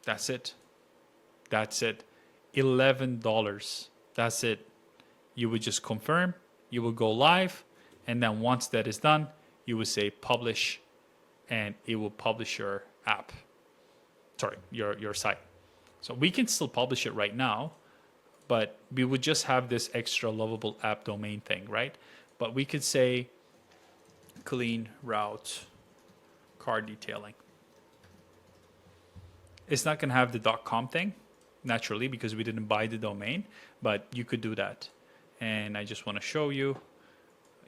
That's it. $11. That's it. You would just confirm, you will go live, and then once that is done, you would say publish, and it will publish your app. Sorry, your site. So we can still publish it right now, but we would just have this extra Lovable app domain thing, right? But we could say clean route car detailing. It's not going to have the .com thing, naturally, because we didn't buy the domain, but you could do that. And I just want to show you.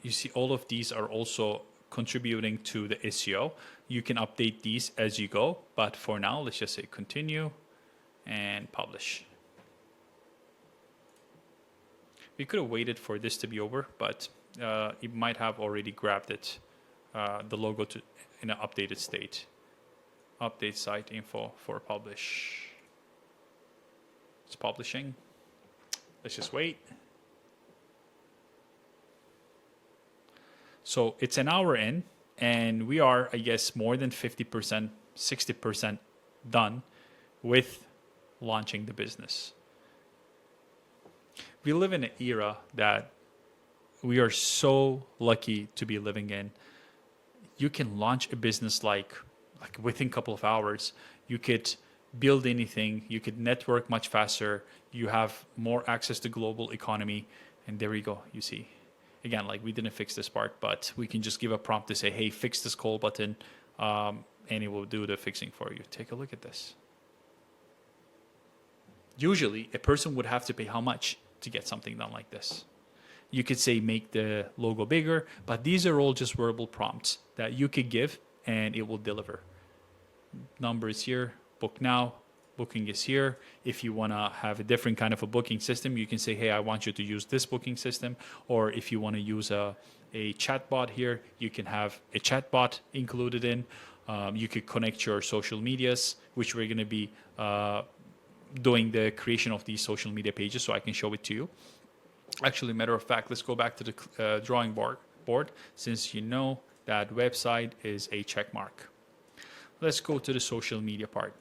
You see all of these are also contributing to the SEO. You can update these as you go, but for now, let's just say continue and publish. We could have waited for this to be over, but it might have already grabbed it, the logo to in an updated state. Update site info for publish. It's publishing. Let's just wait. So it's an hour in, and we are, I guess, more than 50%, 60% done with launching the business. We live in an era that we are so lucky to be living in. You can launch a business like within a couple of hours. You could build anything. You could network much faster. You have more access to global economy. And there you go. You see. Again, like we didn't fix this part, but we can just give a prompt to say, hey, fix this call button, and it will do the fixing for you. Take a look at this. Usually, a person would have to pay how much to get something done like this? You could say make the logo bigger, but these are all just verbal prompts that you could give and it will deliver. Number is here, book now, booking is here. If you want to have a different kind of a booking system, you can say, hey, I want you to use this booking system. Or if you want to use a chatbot here, you can have a chatbot included in. You could connect your social medias, which we're going to be doing the creation of these social media pages, so I can show it to you. Actually, matter of fact, let's go back to the drawing board, since you know that website is a check mark. Let's go to the social media part.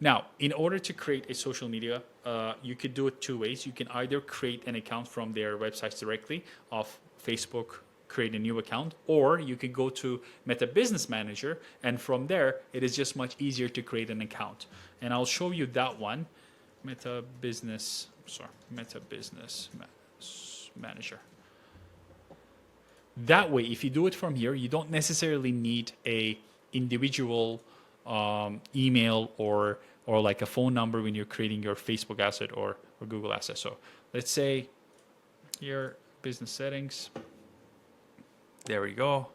Now, in order to create a social media, you could do it two ways. You can either create an account from their websites directly of Facebook, create a new account, or you can go to Meta Business Manager, and from there, it is just much easier to create an account. And I'll show you that one, Meta Business Manager. That way, if you do it from here, you don't necessarily need a individual email or like a phone number when you're creating your Facebook asset or Google asset. So let's say here, business settings. There we go.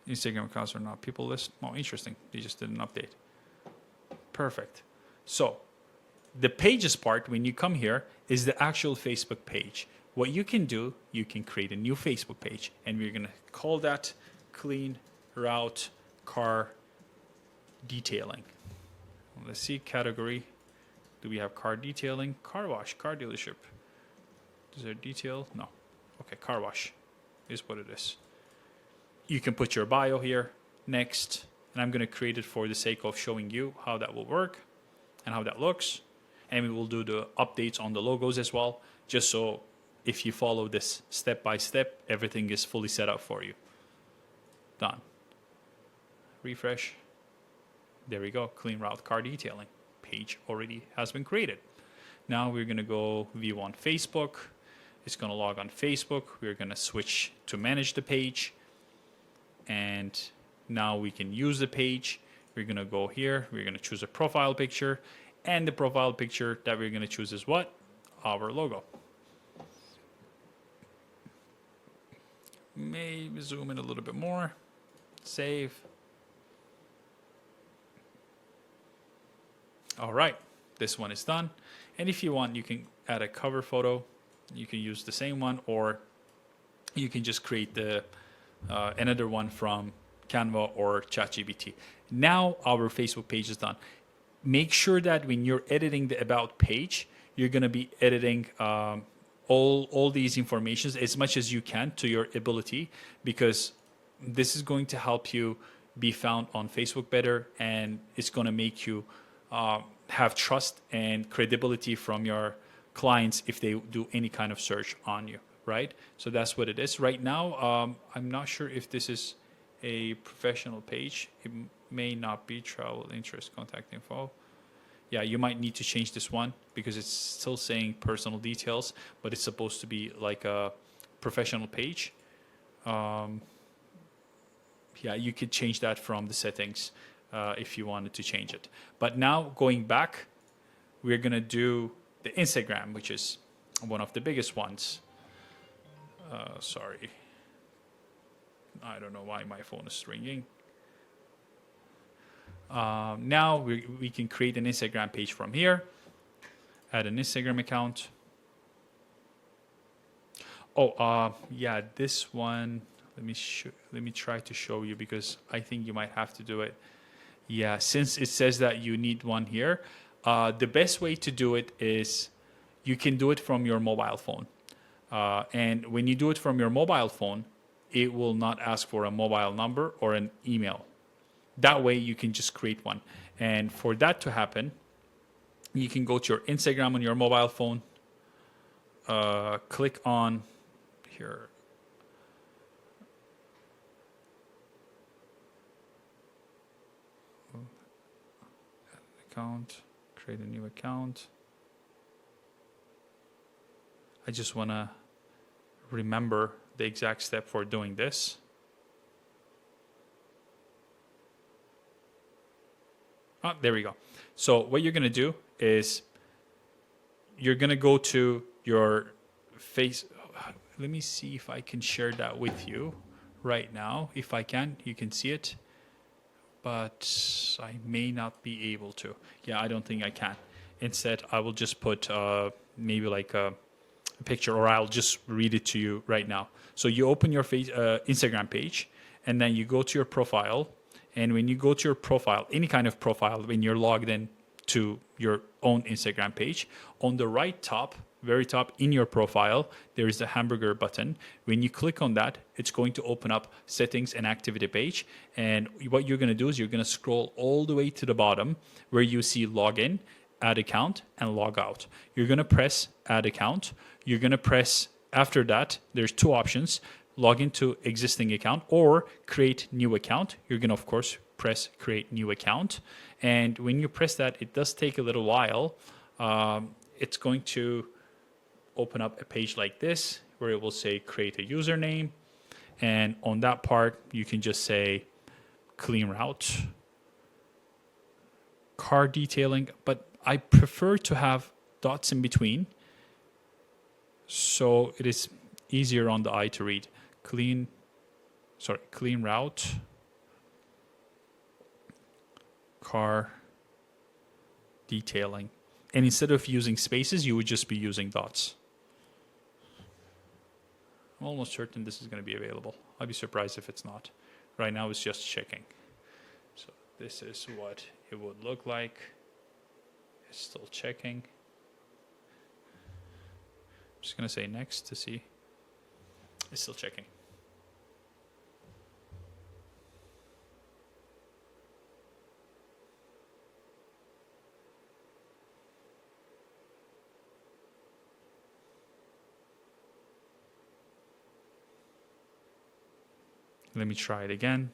Instagram accounts are not people list. Oh, interesting. They just did an update. Perfect. So the pages part, when you come here, is the actual Facebook page. What you can do, you can create a new Facebook page, and we're going to call that Clean Route Car Detailing. Let's see, category. Do we have car detailing? Car wash, car dealership. Is there detail? No. Okay, car wash is what it is. You can put your bio here, next, and I'm going to create it for the sake of showing you how that will work and how that looks. And we will do the updates on the logos as well, just so if you follow this step by step, everything is fully set up for you. Done. Refresh. There we go. Clean Route Car Detailing page already has been created. Now we're going to go view on Facebook. It's going to log on Facebook. We're going to switch to manage the page. And now we can use the page. We're going to go here. We're going to choose a profile picture. And the profile picture that we're going to choose is what? Our logo. Maybe zoom in a little bit more. Save. All right, this one is done. And if you want, you can add a cover photo. You can use the same one, or you can just create the another one from Canva or ChatGPT. Now our Facebook page is done. Make sure that when you're editing the About page, you're going to be editing all these informations as much as you can to your ability, because this is going to help you be found on Facebook better, and it's going to make you have trust and credibility from your clients if they do any kind of search on you, right? So that's what it is. Right now, I'm not sure if this is a professional page. It may not be travel, interest, contact info. Yeah, you might need to change this one because it's still saying personal details, but it's supposed to be like a professional page. Yeah, you could change that from the settings if you wanted to change it. But now going back, we're going to do the Instagram, which is one of the biggest ones. Sorry. I don't know why my phone is ringing. Now we can create an Instagram page from here. Add an Instagram account. Oh, yeah, this one. Let me try to show you, because I think you might have to do it. Yeah, since it says that you need one here, the best way to do it is you can do it from your mobile phone. And when you do it from your mobile phone, it will not ask for a mobile number or an email. That way you can just create one. And for that to happen, you can go to your Instagram on your mobile phone, click on here. Account, create a new account. I just want to remember the exact step for doing this. Oh, there we go. So what you're going to do is you're going to go to your let me see if I can share that with you right now. If I can, you can see it, but I may not be able to. Yeah, I don't think I can. Instead, I will just put maybe like a picture, or I'll just read it to you right now. So you open your Instagram page, and then you go to your profile. And when you go to your profile, any kind of profile, when you're logged in to your own Instagram page, on the right top, very top in your profile, there is a hamburger button. When you click on that, it's going to open up settings and activity page. And what you're going to do is you're going to scroll all the way to the bottom where you see login, add account, and log out. You're going to press add account. You're going to press, after that, there's two options: log into existing account or create new account. You're going to, of course, press create new account. And when you press that, it does take a little while. It's going to open up a page like this where it will say create a username. And on that part, you can just say clean route, car detailing, but I prefer to have dots in between so it is easier on the eye to read. Clean route, car detailing. And instead of using spaces, you would just be using dots. I'm almost certain this is going to be available. I'd be surprised if it's not. Right now it's just checking. So this is what it would look like. It's still checking. I'm just going to say next to see. It's still checking. Let me try it again.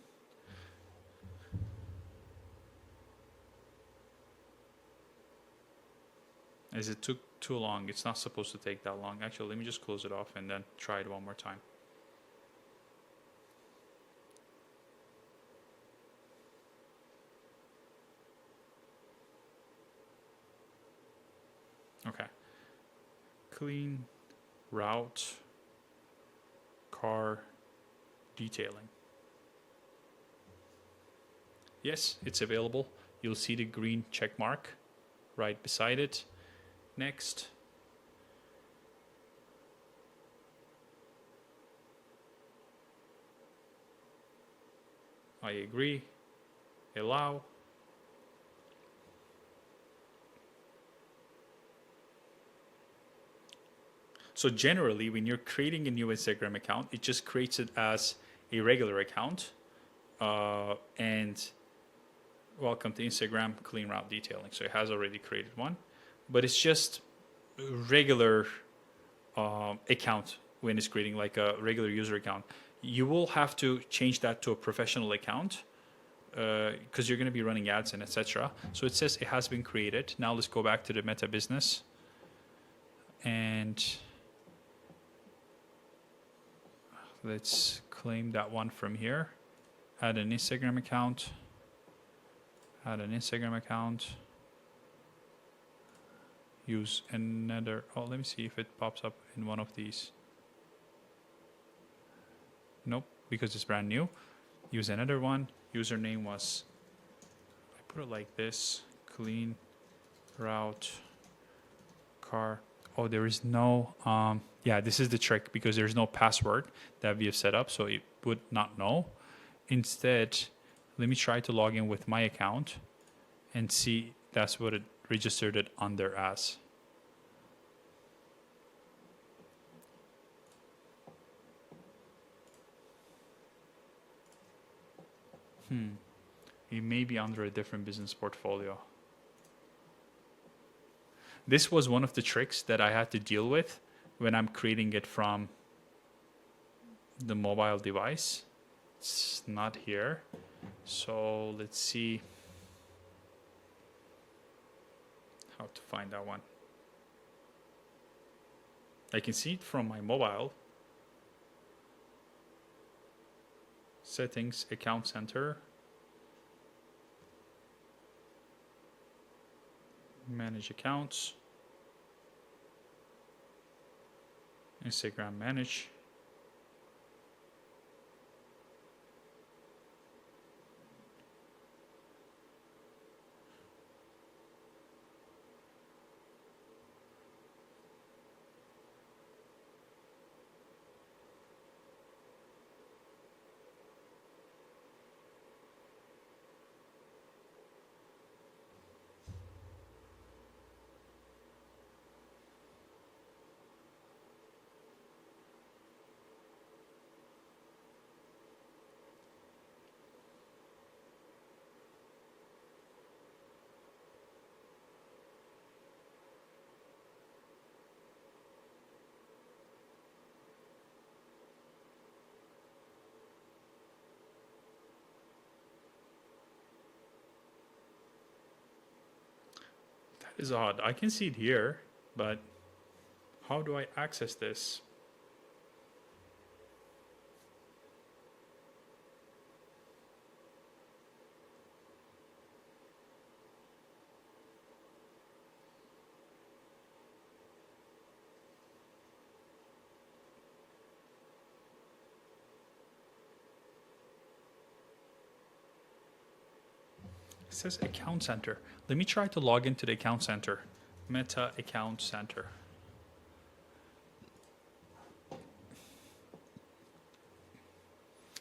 As it took too long, it's not supposed to take that long. Actually, let me just close it off and then try it one more time. Okay. Clean route, car detailing. Yes, it's available. You'll see the green check mark right beside it. Next. I agree. Allow. So generally, when you're creating a new Instagram account, it just creates it as a regular account. And welcome to Instagram clean route detailing. So it has already created one, but it's just a regular account when it's creating, like a regular user account. You will have to change that to a professional account because you're going to be running ads and etc. So it says it has been created. Now let's go back to the Meta Business and let's claim that one from here. Add an Instagram account. Add an Instagram account. Use another. Oh, let me see if it pops up in one of these. Nope, because it's brand new. Use another one. Username was, I put it like this: clean route car. Oh, there is no. Yeah, this is the trick because there's no password that we have set up, so it would not know. Instead, let me try to log in with my account and see that's what it registered it under as. It may be under a different business portfolio. This was one of the tricks that I had to deal with when I'm creating it from the mobile device. It's not here. So let's see how to find that one. I can see it from my mobile. Settings, account center. Manage accounts. Instagram manage. It's odd. I can see it here, but how do I access this? It says account center. Let me try to log into the account center. Meta account center.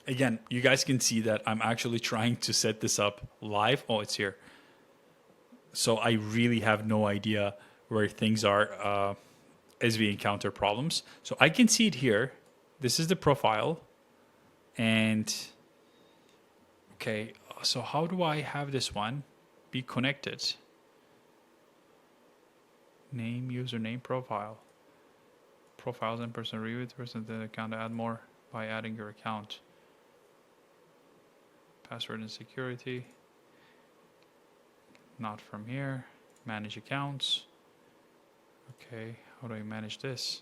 Again, you guys can see that I'm actually trying to set this up live. Oh, it's here. So I really have no idea where things are as we encounter problems. So I can see it here. This is the profile. And okay, so how do I have this one be connected? Name, username, profile. Profiles and personal review. Person the account to add more by adding your account. Password and security. Not from here. Manage accounts. Okay, how do I manage this?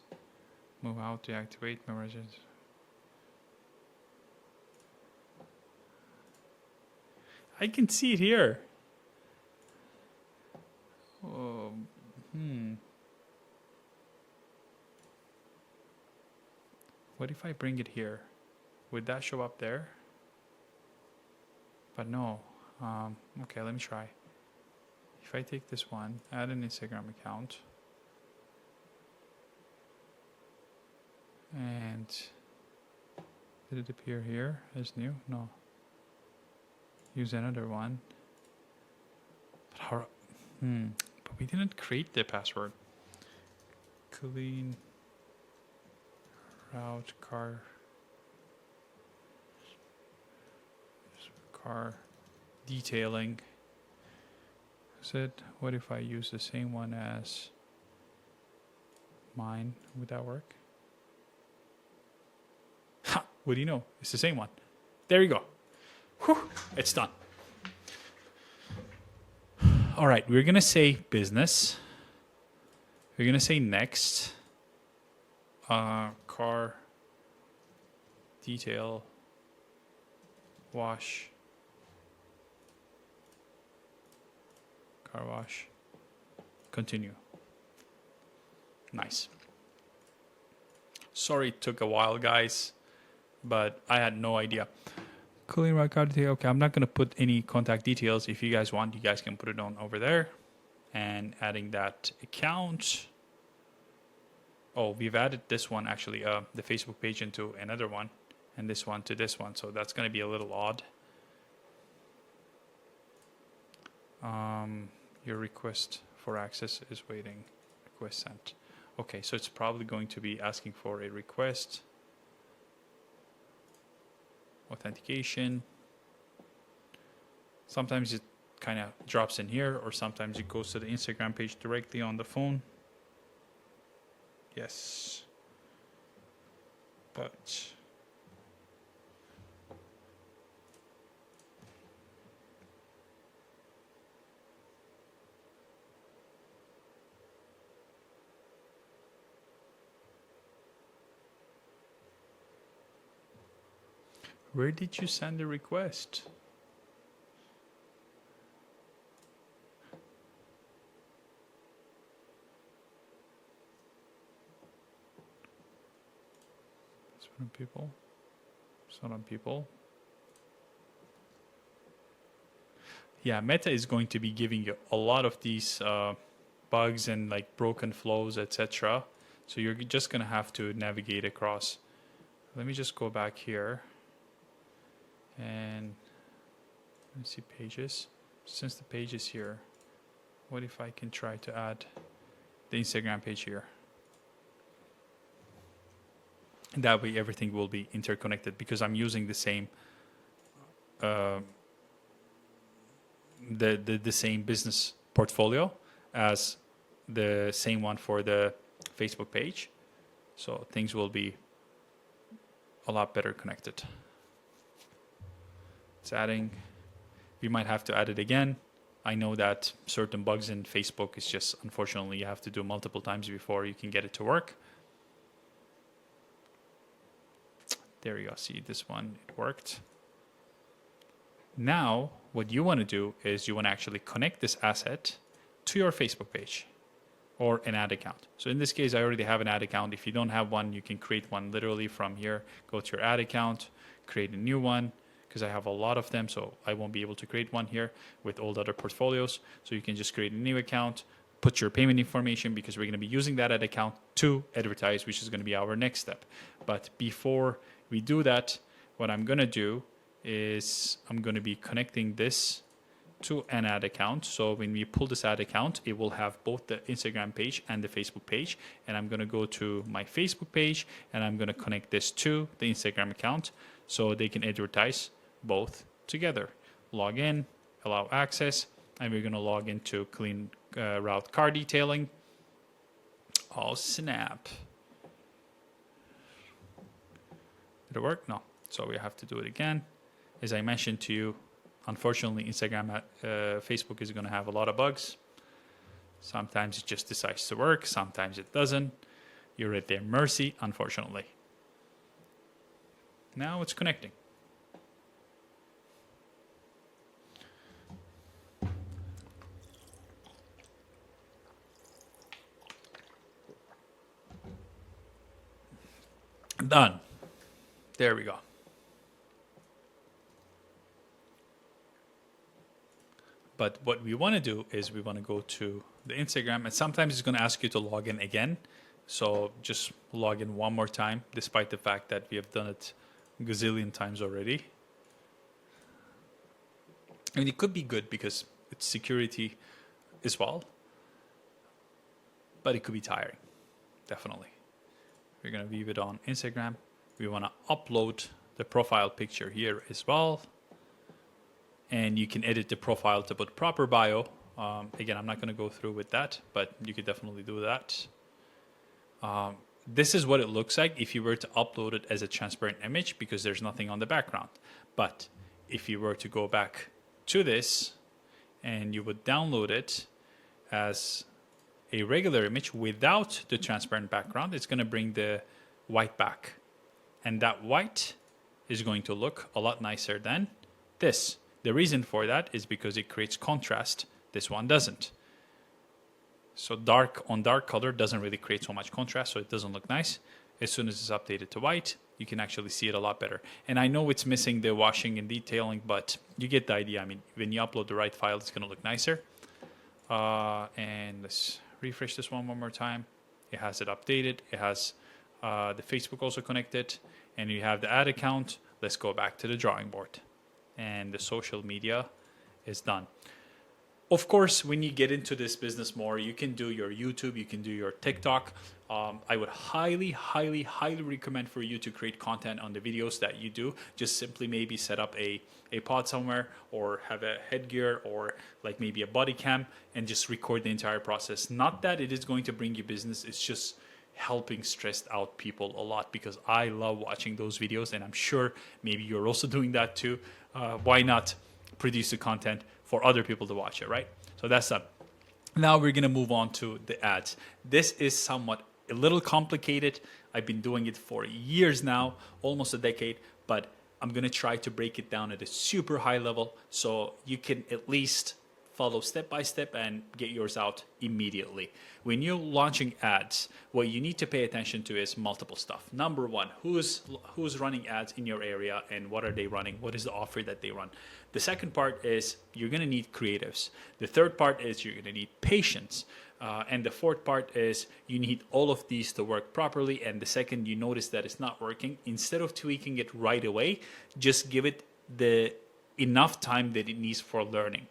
Move out, deactivate, memorization. I can see it here. What if I bring it here? Would that show up there? But no. Okay, let me try. If I take this one, add an Instagram account. And did it appear here as new? No. Use another one. But how? But we didn't create the password. Clean route car detailing. Is it? What if I use the same one as mine? Would that work? Ha! What do you know? It's the same one. There you go. Whew, it's done. All right, we're going to say business. We're going to say next. Car detail wash. Car wash. Continue. Nice. Sorry it took a while, guys, but I had no idea. Clean right card detail. Okay, I'm not going to put any contact details. If you guys want, you guys can put it on over there. And adding that account. Oh, we've added this one actually, the Facebook page into another one, and this one to this one. So that's going to be a little odd. Your request for access is waiting. Request sent. Okay, so it's probably going to be asking for a request. Authentication. Sometimes it kind of drops in here, or sometimes it goes to the Instagram page directly on the phone. Yes. But where did you send the request? It's on people. It's not on people. Yeah, Meta is going to be giving you a lot of these bugs and like broken flows, etc. So you're just going to have to navigate across. Let me just go back here. And let's see pages. Since the page is here, what if I can try to add the Instagram page here? And that way everything will be interconnected because I'm using the same the same business portfolio as the same one for the Facebook page. So things will be a lot better connected. It's adding. We might have to add it again I know that certain bugs in Facebook is just, unfortunately, you have to do multiple times before you can get it to work. There you go. See, this one, it worked. Now, what you want to do is you want to actually connect this asset to your Facebook page or an ad account. So in this case, I already have an ad account. If you don't have one, you can create one literally from here. Go to your ad account, create a new one, because I have a lot of them, so I won't be able to create one here with all the other portfolios. So you can just create a new account, put your payment information, because we're going to be using that ad account to advertise, which is going to be our next step. But before we do that, what I'm going to do is I'm going to be connecting this to an ad account. So when we pull this ad account, it will have both the Instagram page and the Facebook page. And I'm going to go to my Facebook page and I'm going to connect this to the Instagram account so they can advertise both together. Log in, allow access, and we're going to log into clean route car detailing. Oh, snap. Did it work? No. So we have to do it again. As I mentioned to you, unfortunately, Instagram, Facebook is going to have a lot of bugs. Sometimes it just decides to work. Sometimes it doesn't. You're at their mercy, unfortunately. Now it's connecting. Done. There we go. But what we want to do is we want to go to the Instagram, and sometimes it's going to ask you to log in again. So just log in one more time, despite the fact that we have done it a gazillion times already. I mean, it could be good because it's security as well, but it could be tiring, definitely. We're going to leave it on Instagram. We want to upload the profile picture here as well. And you can edit the profile to put proper bio. Again, I'm not going to go through with that, but you could definitely do that. This is what it looks like if you were to upload it as a transparent image because there's nothing on the background. But if you were to go back to this and you would download it as a regular image without the transparent background, it's going to bring the white back. And that white is going to look a lot nicer than this. The reason for that is because it creates contrast. This one doesn't. So dark on dark color doesn't really create so much contrast, so it doesn't look nice. As soon as it's updated to white, you can actually see it a lot better. And I know it's missing the washing and detailing, but you get the idea. I mean, when you upload the right file, it's going to look nicer. And let's refresh this one more time. It has it updated. It has the Facebook also connected. And you have the ad account. Let's go back to the drawing board. And the social media is done. Of course, when you get into this business more, you can do your YouTube, you can do your TikTok. I would highly, highly, highly recommend for you to create content on the videos that you do. Just simply maybe set up a pod somewhere or have a headgear or like maybe a body cam and just record the entire process. Not that it is going to bring you business, it's just helping stressed out people a lot because I love watching those videos and I'm sure maybe you're also doing that too. Why not produce the content for other people to watch it, right? So that's that. Now we're going to move on to the ads. This is somewhat a little complicated. I've been doing it for years now, almost a decade, but I'm going to try to break it down at a super high level so you can at least follow step by step and get yours out immediately. When you're launching ads, what you need to pay attention to is multiple stuff. Number one, who's running ads in your area and what are they running? What is the offer that they run? The second part is you're going to need creatives. The third part is you're going to need patience. And the fourth part is you need all of these to work properly. And the second you notice that it's not working, instead of tweaking it right away, just give it the enough time that it needs for learning.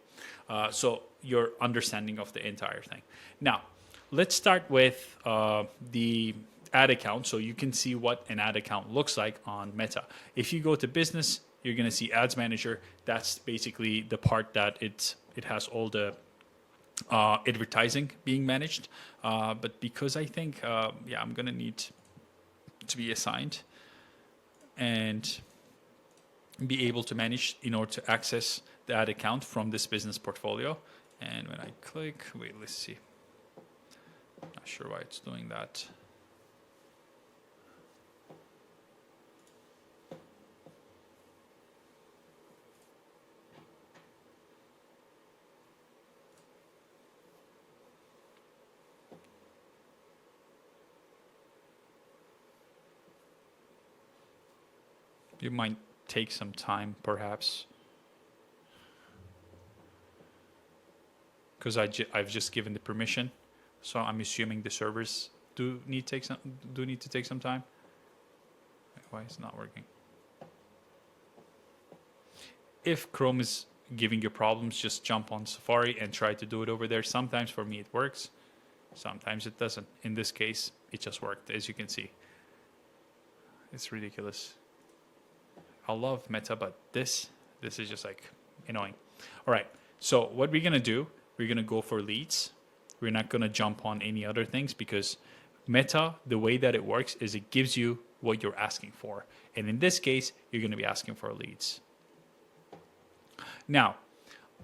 So your understanding of the entire thing. Now, let's start with the ad account so you can see what an ad account looks like on Meta. If you go to business, you're going to see ads manager. That's basically the part that it has all the advertising being managed. But because I think, I'm going to need to be assigned and be able to manage in order to access the ad account from this business portfolio. And when I click, wait, let's see. Not sure why it's doing that. It might take some time, perhaps, because I've just given the permission, so I'm assuming the servers do need to take some time. Why is it not working? If Chrome is giving you problems, just jump on Safari and try to do it over there. Sometimes for me it works, sometimes it doesn't. In this case, it just worked, as you can see. It's ridiculous. I love Meta, but this is just like annoying. All right, so what we're gonna do, we're gonna go for leads. We're not gonna jump on any other things, because Meta, the way that it works is it gives you what you're asking for. And in this case, you're gonna be asking for leads. Now,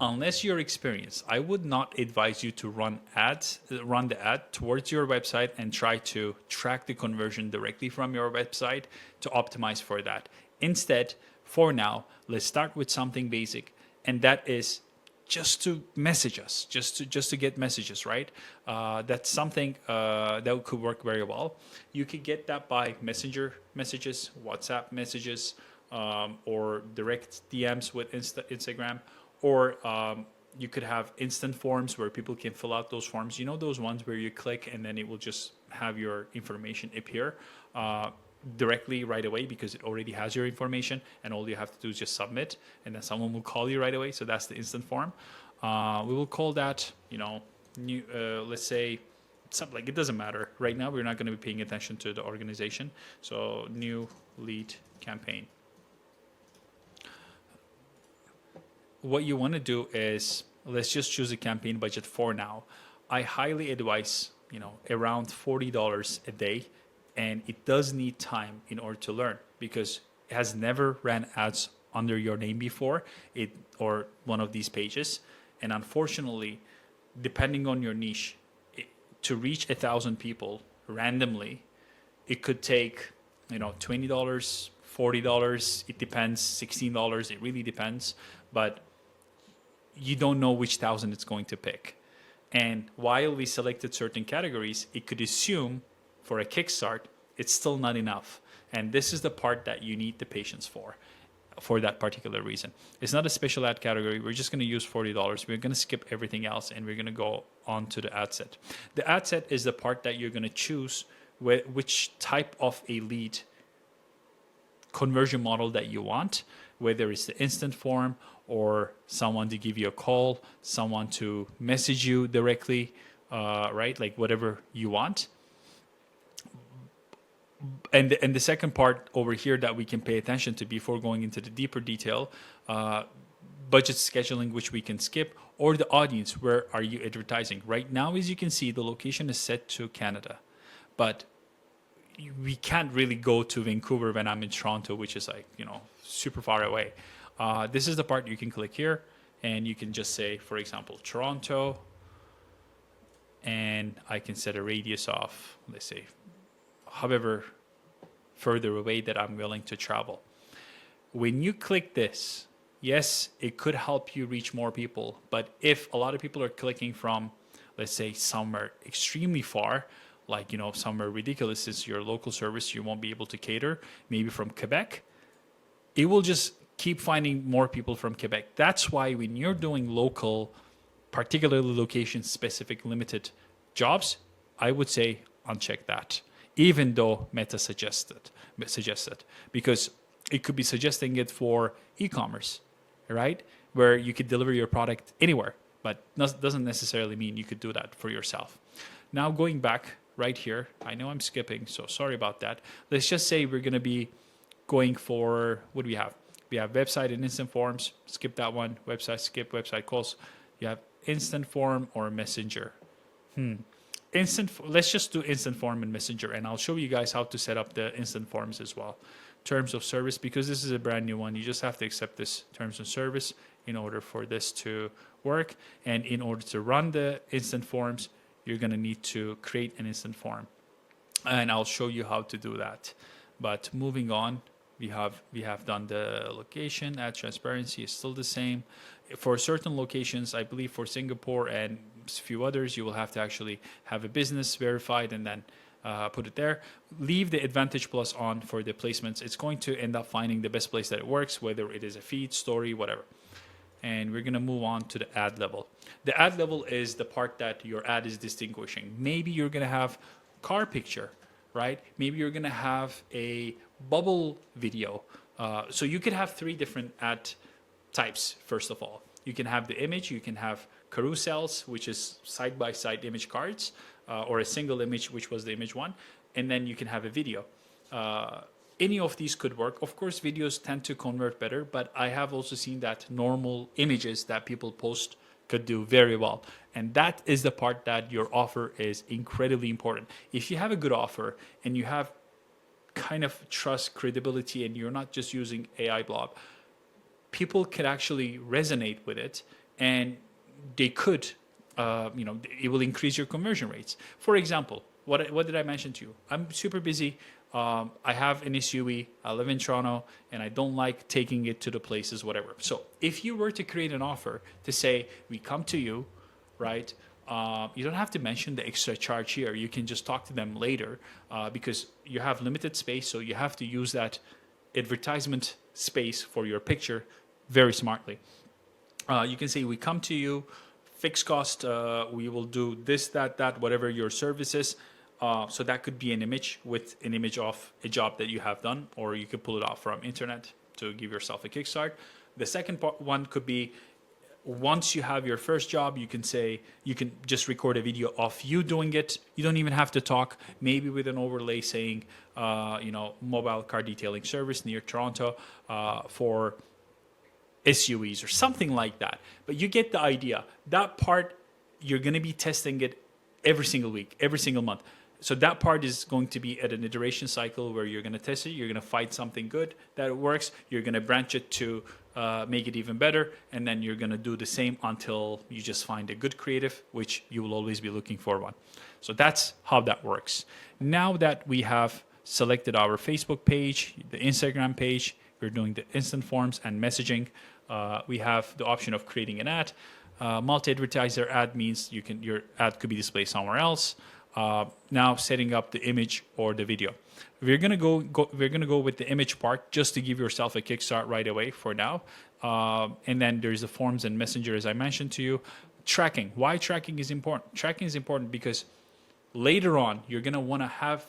unless you're experienced, I would not advise you to run the ad towards your website and try to track the conversion directly from your website to optimize for that. Instead, for now, let's start with something basic, and that is just to message us, just to get messages, right? That's something that could work very well. You could get that by Messenger messages, WhatsApp messages, or direct DMs with Instagram, or you could have instant forms where people can fill out those forms. You know, those ones where you click and then it will just have your information appear directly right away, because it already has your information, and all you have to do is just submit, and then someone will call you right away. So that's the instant form. We will call that, you know, new, let's say something like, it doesn't matter. Right now, we're not going to be paying attention to the organization. So new lead campaign. What you want to do is, let's just choose a campaign budget for now. I highly advise, you know, around $40 a day. And it does need time in order to learn, because it has never ran ads under your name before, or one of these pages. And unfortunately, depending on your niche, to reach 1,000 people randomly, it could take, you know, $20, $40. It depends. $16. It really depends. But you don't know which 1,000 it's going to pick. And while we selected certain categories, it could assume, for a kickstart, it's still not enough. And this is the part that you need the patience for that particular reason. It's not a special ad category. We're just going to use $40. We're going to skip everything else, and we're going to go on to the ad set. The ad set is the part that you're going to choose which type of a lead conversion model that you want, whether it's the instant form or someone to give you a call, someone to message you directly, right? Like whatever you want. And the second part over here that we can pay attention to before going into the deeper detail, budget scheduling, which we can skip, or the audience, where are you advertising? Right now, as you can see, the location is set to Canada, but we can't really go to Vancouver when I'm in Toronto, which is like, you know, super far away. This is the part you can click here, and you can just say, for example, Toronto, and I can set a radius of, let's say, however further away that I'm willing to travel. When you click this, yes, it could help you reach more people, but if a lot of people are clicking from, let's say, somewhere extremely far, like, you know, somewhere ridiculous, since your local service you won't be able to cater, maybe from Quebec, it will just keep finding more people from Quebec. That's why when you're doing local, particularly location-specific limited jobs, I would say uncheck that, even though Meta suggests it, because it could be suggesting it for e-commerce, right? Where you could deliver your product anywhere, but doesn't necessarily mean you could do that for yourself. Now going back right here, I know I'm skipping, so sorry about that. Let's just say we're going to be going for, what do we have? We have website and instant forms. Skip that one. Website, skip. Website calls. You have instant form or messenger. Let's just do instant form and messenger, and I'll show you guys how to set up the instant forms as well. terms of service, because this is a brand new one. You just have to accept this terms of service in order for this to work. And in order to run the instant forms, you're going to need to create an instant form. And I'll show you how to do that. But moving on, we have done the location. Ad transparency is still the same. For certain locations, I believe for Singapore and a few others, you will have to actually have a business verified and then put it there. Leave the Advantage Plus on for the placements. It's going to end up finding the best place that it works, whether it is a feed, story, whatever. And we're going to move on to the ad level. The ad level is the part that your ad is distinguishing. Maybe you're going to have car picture, right? Maybe you're going to have a bubble video. So you could have 3 different ad types, first of all. You can have the image, you can have carousels, which is side-by-side image cards, or a single image, which was the image one, and then you can have a video. Any of these could work. Of course, videos tend to convert better, but I have also seen that normal images that people post could do very well. And that is the part that your offer is incredibly important. If you have a good offer and you have kind of trust, credibility, and you're not just using AI blob, people can actually resonate with it, and they could, it will increase your conversion rates. For example, what did I mention to you? I'm super busy. I have an SUV, I live in Toronto, and I don't like taking it to the places, whatever. So if you were to create an offer to say, we come to you, right? You don't have to mention the extra charge here. You can just talk to them later because you have limited space. So you have to use that advertisement space for your picture very smartly. You can say, we come to you, fixed cost, we will do this, that, whatever your service is. So that could be an image with an image of a job that you have done, or you could pull it off from internet to give yourself a kickstart. The second one could be, once you have your first job, you can say, you can just record a video of you doing it. You don't even have to talk, maybe with an overlay saying, mobile car detailing service near Toronto for SUVs or something like that. But you get the idea. That part, you're going to be testing it every single week, every single month. So that part is going to be at an iteration cycle where you're going to test it. You're going to find something good that works. You're going to branch it to make it even better. And then you're going to do the same until you just find a good creative, which you will always be looking for one. So that's how that works. Now that we have selected our Facebook page, the Instagram page, we're doing the instant forms and messaging. We have the option of creating an ad. Multi-advertiser ad means your ad could be displayed somewhere else. Now setting up the image or the video. We're gonna go with the image part just to give yourself a kickstart right away for now. And then there's the forms and messenger, as I mentioned to you. Tracking. Why tracking is important? Tracking is important because later on you're gonna want to have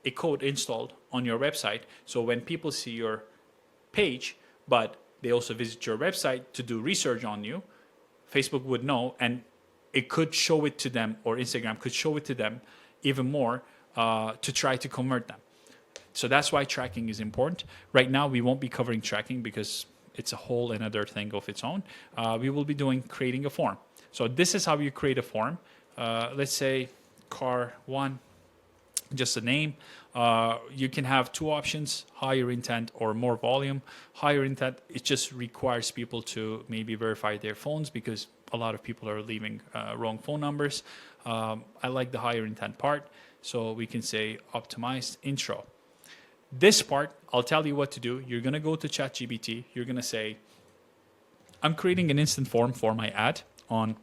a code installed on your website. So when people see your page, but they also visit your website to do research on you, Facebook would know, and it could show it to them, or Instagram could show it to them even more to try to convert them. So that's why tracking is important. Right now, we won't be covering tracking because it's a whole another thing of its own. We will be doing creating a form. So this is how you create a form. Let's say car 1, just a name. You can have 2 options, higher intent or more volume. Higher intent, it just requires people to maybe verify their phones because a lot of people are leaving wrong phone numbers. I like the higher intent part. So we can say optimized intro. This part, I'll tell you what to do. You're going to go to ChatGPT. You're going to say, I'm creating an instant form for my ad on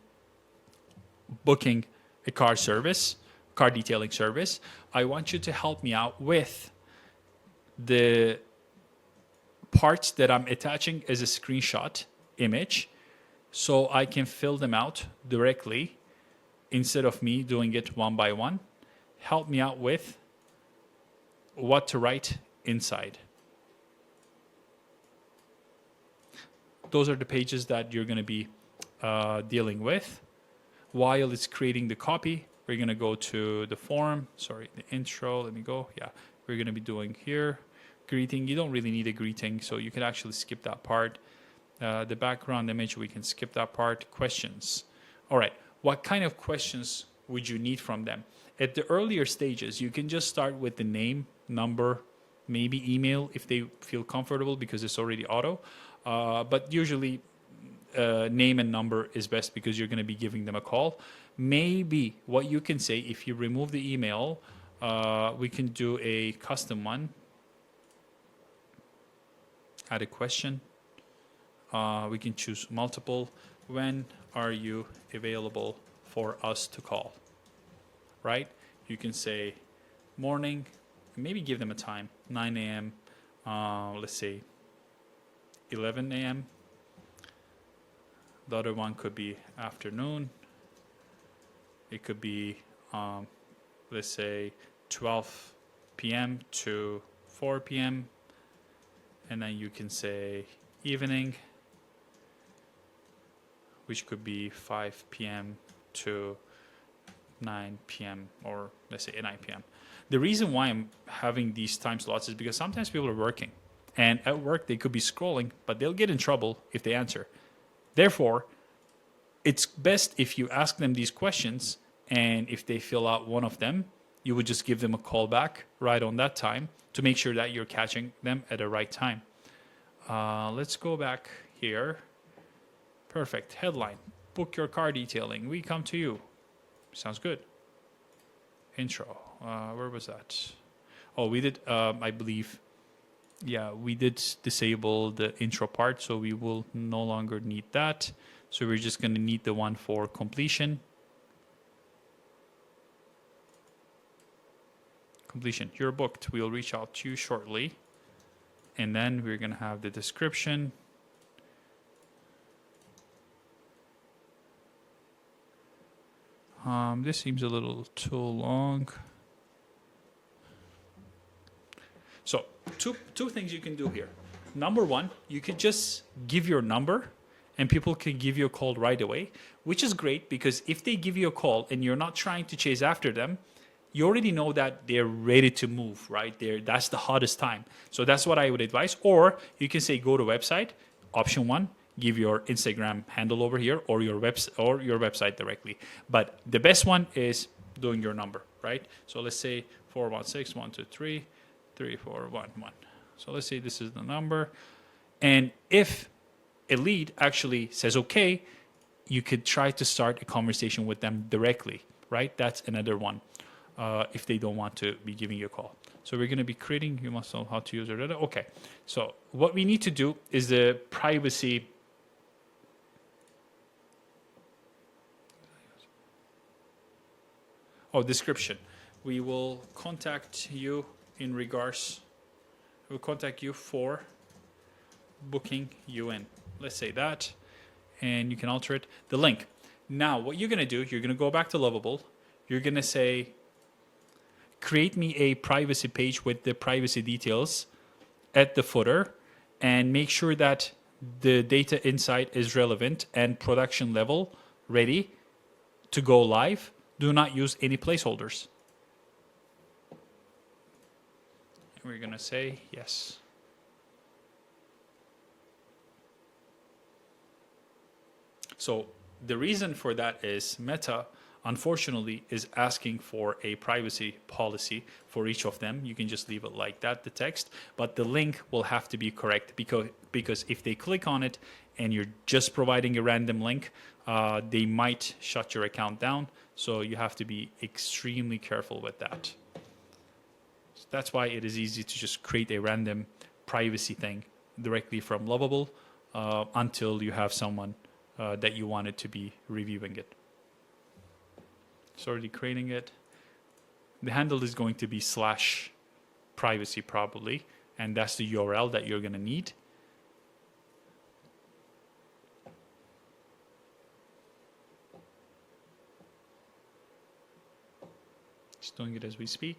booking a car detailing service. I want you to help me out with the parts that I'm attaching as a screenshot image so I can fill them out directly instead of me doing it one by one. Help me out with what to write inside. Those are the pages that you're going to be dealing with. While it's creating the copy, we're going to go to the form. Sorry, the intro. Let me go. Yeah, we're going to be doing here. Greeting. You don't really need a greeting, so you can actually skip that part. The background image, we can skip that part. Questions. All right. What kind of questions would you need from them? At the earlier stages, you can just start with the name, number, maybe email if they feel comfortable because it's already auto. But usually name and number is best because you're going to be giving them a call. Maybe what you can say, if you remove the email, we can do a custom one. Add a question. We can choose multiple. When are you available for us to call? Right? You can say morning, maybe give them a time, 9 a.m., let's say 11 a.m. The other one could be afternoon. It could be, let's say, 12 p.m. to 4 p.m. And then you can say evening, which could be 5 p.m. to 9 p.m. or let's say 9 p.m. The reason why I'm having these time slots is because sometimes people are working. And at work, they could be scrolling, but they'll get in trouble if they answer. Therefore, it's best if you ask them these questions, and if they fill out one of them, you would just give them a call back right on that time to make sure that you're catching them at the right time. Let's go back here. Perfect. Headline. Book your car detailing. We come to you. Sounds good. Intro. Where was that? Oh, we did, I believe, yeah, we did disable the intro part, so we will no longer need that. So we're just going to need the one for completion. Completion. You're booked. We'll reach out to you shortly. And then we're going to have the description. This seems a little too long. So two things you can do here. Number one, you could just give your number and people can give you a call right away, which is great because if they give you a call and you're not trying to chase after them, you already know that they're ready to move, right? That's the hottest time. So that's what I would advise. Or you can say go to website, option one, give your Instagram handle over here or your website directly. But the best one is doing your number, right? So let's say 416-123-3411. So let's say this is the number. And if a lead actually says okay, you could try to start a conversation with them directly, right? That's another one. If they don't want to be giving you a call. So we're going to be creating, you must know how to use it. Okay. So what we need to do is the privacy. Oh, description. We will contact you in regards, we'll contact you for booking you in. Let's say that, and you can alter it. The link. Now, what you're going to do, you're going to go back to Lovable. You're going to say, create me a privacy page with the privacy details at the footer and make sure that the data inside is relevant and production level ready to go live. Do not use any placeholders. And we're going to say yes. So the reason for that is Meta, unfortunately, is asking for a privacy policy for each of them. You can just leave it like that, the text, but the link will have to be correct because if they click on it and you're just providing a random link, they might shut your account down. So you have to be extremely careful with that. So that's why it is easy to just create a random privacy thing directly from Lovable until you have someone that you wanted to be reviewing it. It's already creating it. The handle is going to be /privacy probably, and that's the URL that you're going to need. Just doing it as we speak.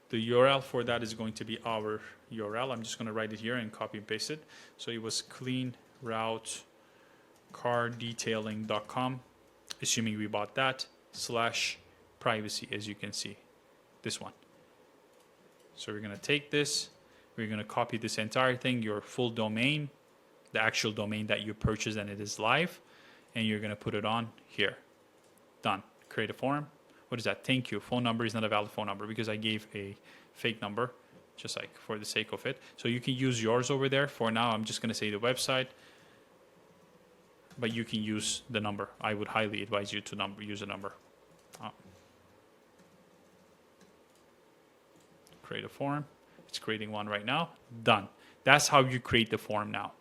The URL for that is going to be our URL. I'm just going to write it here and copy and paste it. So it was cleanroutecardetailing.com. Assuming we bought that, /privacy, as you can see, this one. So we're going to take this, we're going to copy this entire thing, your full domain, the actual domain that you purchased and it is live, and you're going to put it on here. Done. Create a form. What is that? Thank you. Phone number is not a valid phone number because I gave a fake number, just like for the sake of it. So you can use yours over there. For now, I'm just going to say the website, but you can use the number. I would highly advise you to use a number. Create a form. It's creating one right now. Done. That's how you create the form now.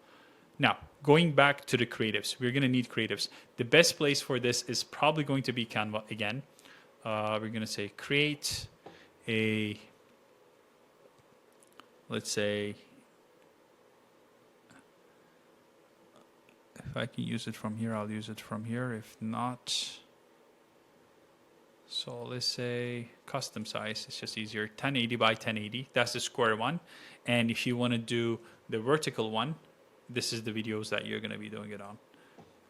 Now, going back to the creatives, we're going to need creatives. The best place for this is probably going to be Canva again. We're going to say create a, let's say, if I can use it from here, I'll use it from here. If not, so let's say custom size. It's just easier. 1080 by 1080. That's the square one. And if you want to do the vertical one, this is the videos that you're going to be doing it on.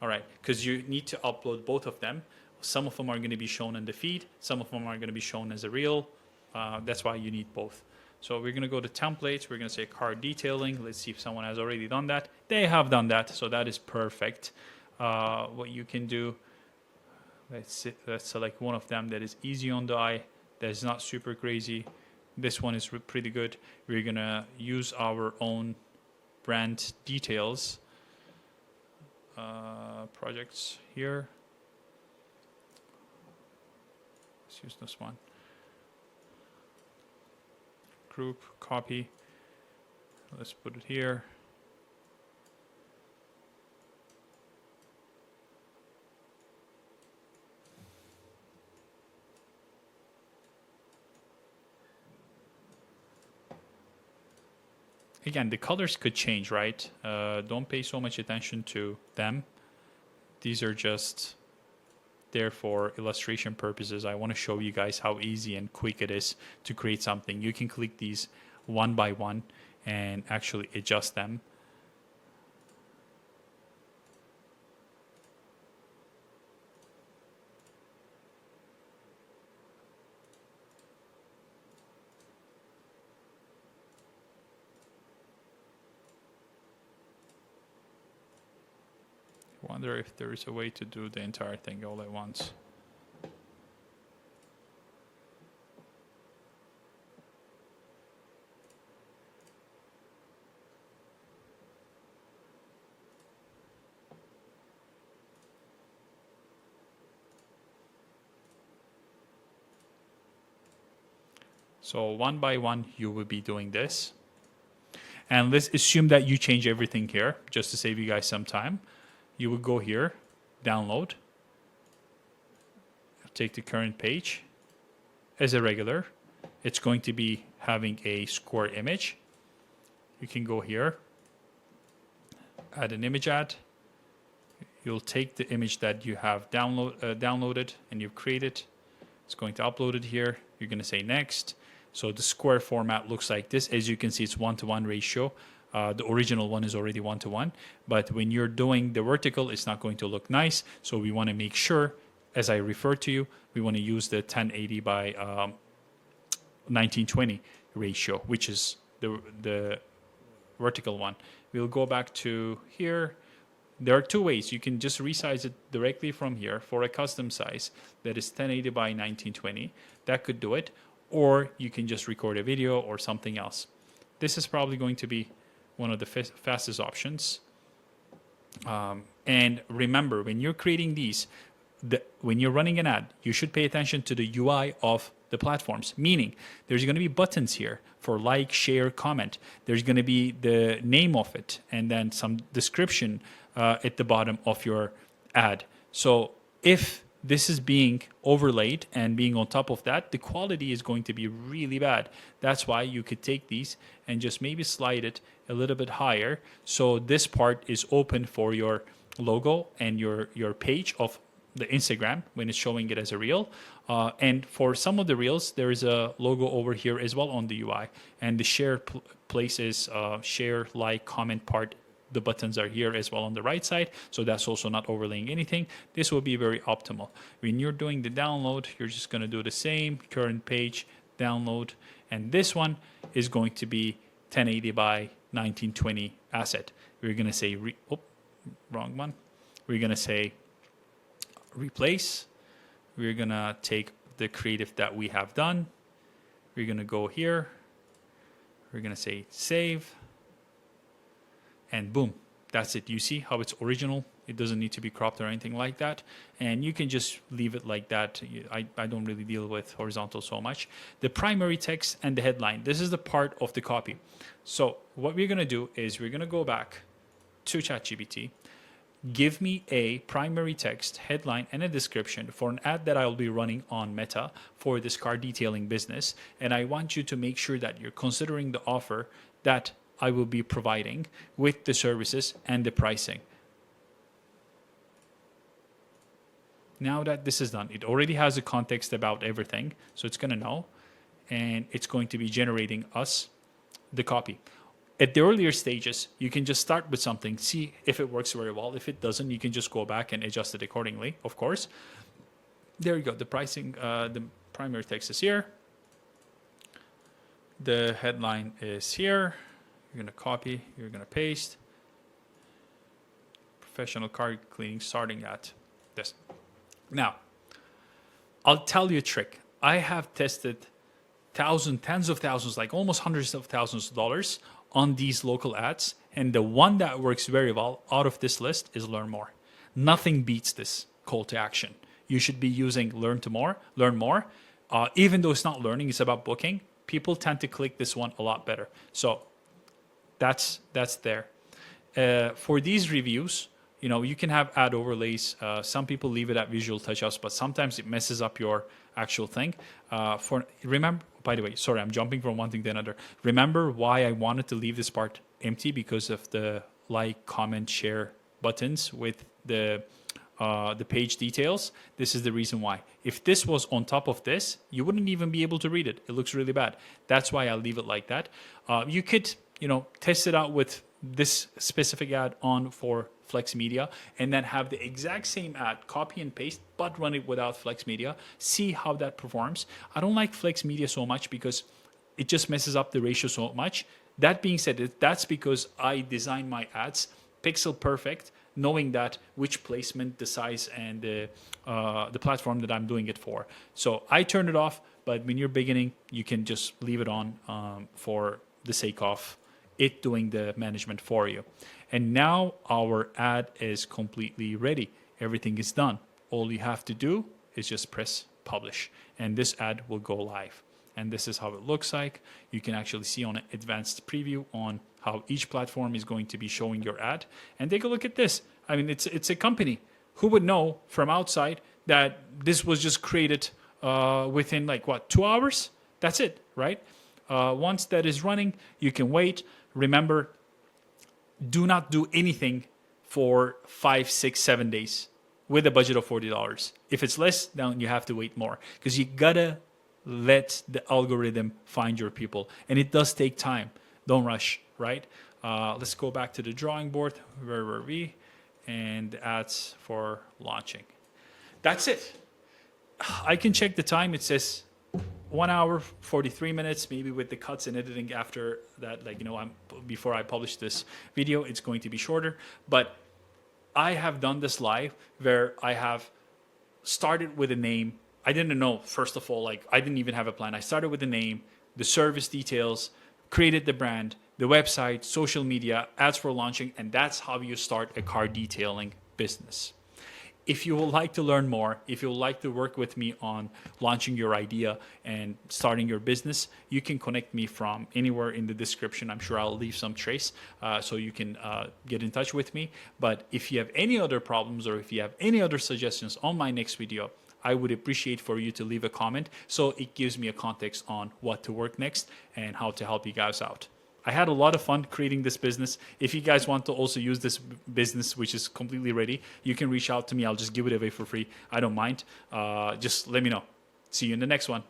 All right, because you need to upload both of them. Some of them are going to be shown in the feed. Some of them are going to be shown as a reel. That's why you need both. So we're going to go to templates. We're going to say card detailing. Let's see if someone has already done that. They have done that, so that is perfect. What you can do, let's select one of them that is easy on the eye, that is not super crazy. This one is pretty good. We're going to use our own brand details. Projects here. Let's use this one. Group, copy. Let's put it here. Again, the colors could change, right? Don't pay so much attention to them. These are just there for illustration purposes. I want to show you guys how easy and quick it is to create something. You can click these one by one and actually adjust them. I wonder if there is a way to do the entire thing all at once. So one by one, you will be doing this. And let's assume that you change everything here, just to save you guys some time. You would go here, download, take the current page as a regular. It's going to be having a square image. You can go here, add an image ad. You'll take the image that you have downloaded and you've created. It's going to upload it here. You're going to say next. So the square format looks like this. As you can see, it's 1-to-1 ratio. The original one is already 1-to-1, but when you're doing the vertical, it's not going to look nice. So we want to make sure, as I referred to you, we want to use the 1080 by 1920 ratio, which is the vertical one. We'll go back to here. There are two ways. You can just resize it directly from here for a custom size that is 1080 by 1920. That could do it. Or you can just record a video or something else. This is probably going to be one of the fastest options. And remember, when you're creating these, when you're running an ad, you should pay attention to the UI of the platforms. Meaning, there's going to be buttons here for like, share, comment. There's going to be the name of it, and then some description at the bottom of your ad. So if this is being overlaid and being on top of that, the quality is going to be really bad. That's why you could take these and just maybe slide it a little bit higher, so this part is open for your logo and your page of the Instagram when it's showing it as a reel. And for some of the reels, there is a logo over here as well on the UI. And the share places, share, like, comment part, the buttons are here as well on the right side. So that's also not overlaying anything. This will be very optimal. When you're doing the download, you're just going to do the same, current page, download. And this one is going to be 1080 by 1920 asset. We're going to say, wrong one. We're going to say replace. We're going to take the creative that we have done. We're going to go here. We're going to say save. And boom, that's it. You see how it's original? It doesn't need to be cropped or anything like that. And you can just leave it like that. I don't really deal with horizontal so much. The primary text and the headline. This is the part of the copy. So what we're going to do is we're going to go back to ChatGPT. Give me a primary text, headline, and a description for an ad that I'll be running on Meta for this car detailing business. And I want you to make sure that you're considering the offer that I will be providing with the services and the pricing. Now that this is done, it already has a context about everything. So it's going to know, and it's going to be generating us the copy. At the earlier stages, you can just start with something, see if it works very well. If it doesn't, you can just go back and adjust it accordingly, of course. There you go. The pricing, the primary text is here. The headline is here. You're going to copy, you're going to paste. Professional car cleaning starting at this. Now, I'll tell you a trick. I have tested tens of thousands, like almost hundreds of thousands of dollars on these local ads. And the one that works very well out of this list is Learn More. Nothing beats this call to action. You should be using Learn More. Even though it's not learning, it's about booking. People tend to click this one a lot better. So that's there. For these reviews, you can have ad overlays. Some people leave it at visual touch-ups, but sometimes it messes up your actual thing. Remember, by the way, sorry, I'm jumping from one thing to another. Remember why I wanted to leave this part empty? Because of the like, comment, share buttons with the page details. This is the reason why. If this was on top of this, you wouldn't even be able to read it. It looks really bad. That's why I leave it like that. You could, test it out with this specific ad on for Flex Media, and then have the exact same ad, copy and paste, but run it without Flex Media. See how that performs. I don't like Flex Media so much because it just messes up the ratio so much. That being said, that's because I design my ads pixel perfect, knowing that which placement, the size, and the platform that I'm doing it for. So I turn it off, but when you're beginning, you can just leave it on for the sake of it doing the management for you. And now our ad is completely ready. Everything is done. All you have to do is just press publish, and this ad will go live. And this is how it looks like. You can actually see on an advanced preview on how each platform is going to be showing your ad. And take a look at this. I mean, it's a company. Who would know from outside that this was just created within 2 hours? That's it, right? Once that is running, you can wait. Remember, do not do anything for 5, 6, 7 days with a budget of $40. If it's less, then you have to wait more, because you gotta let the algorithm find your people, and it does take time. Don't rush, right? Let's go back to the drawing board. Where were we? And ads for launching. That's it. I can check the time. It says 1 hour, 43 minutes, maybe with the cuts and editing after that, before I publish this video, it's going to be shorter. But I have done this live where I have started with a name. I didn't know, first of all, I didn't even have a plan. I started with the name, the service details, created the brand, the website, social media, ads for launching, and that's how you start a car detailing business. If you would like to learn more, if you would like to work with me on launching your idea and starting your business, you can connect me from anywhere in the description. I'm sure I'll leave some trace so you can get in touch with me. But if you have any other problems or if you have any other suggestions on my next video, I would appreciate for you to leave a comment so it gives me a context on what to work next and how to help you guys out. I had a lot of fun creating this business. If you guys want to also use this business, which is completely ready, you can reach out to me. I'll just give it away for free. I don't mind. Just let me know. See you in the next one.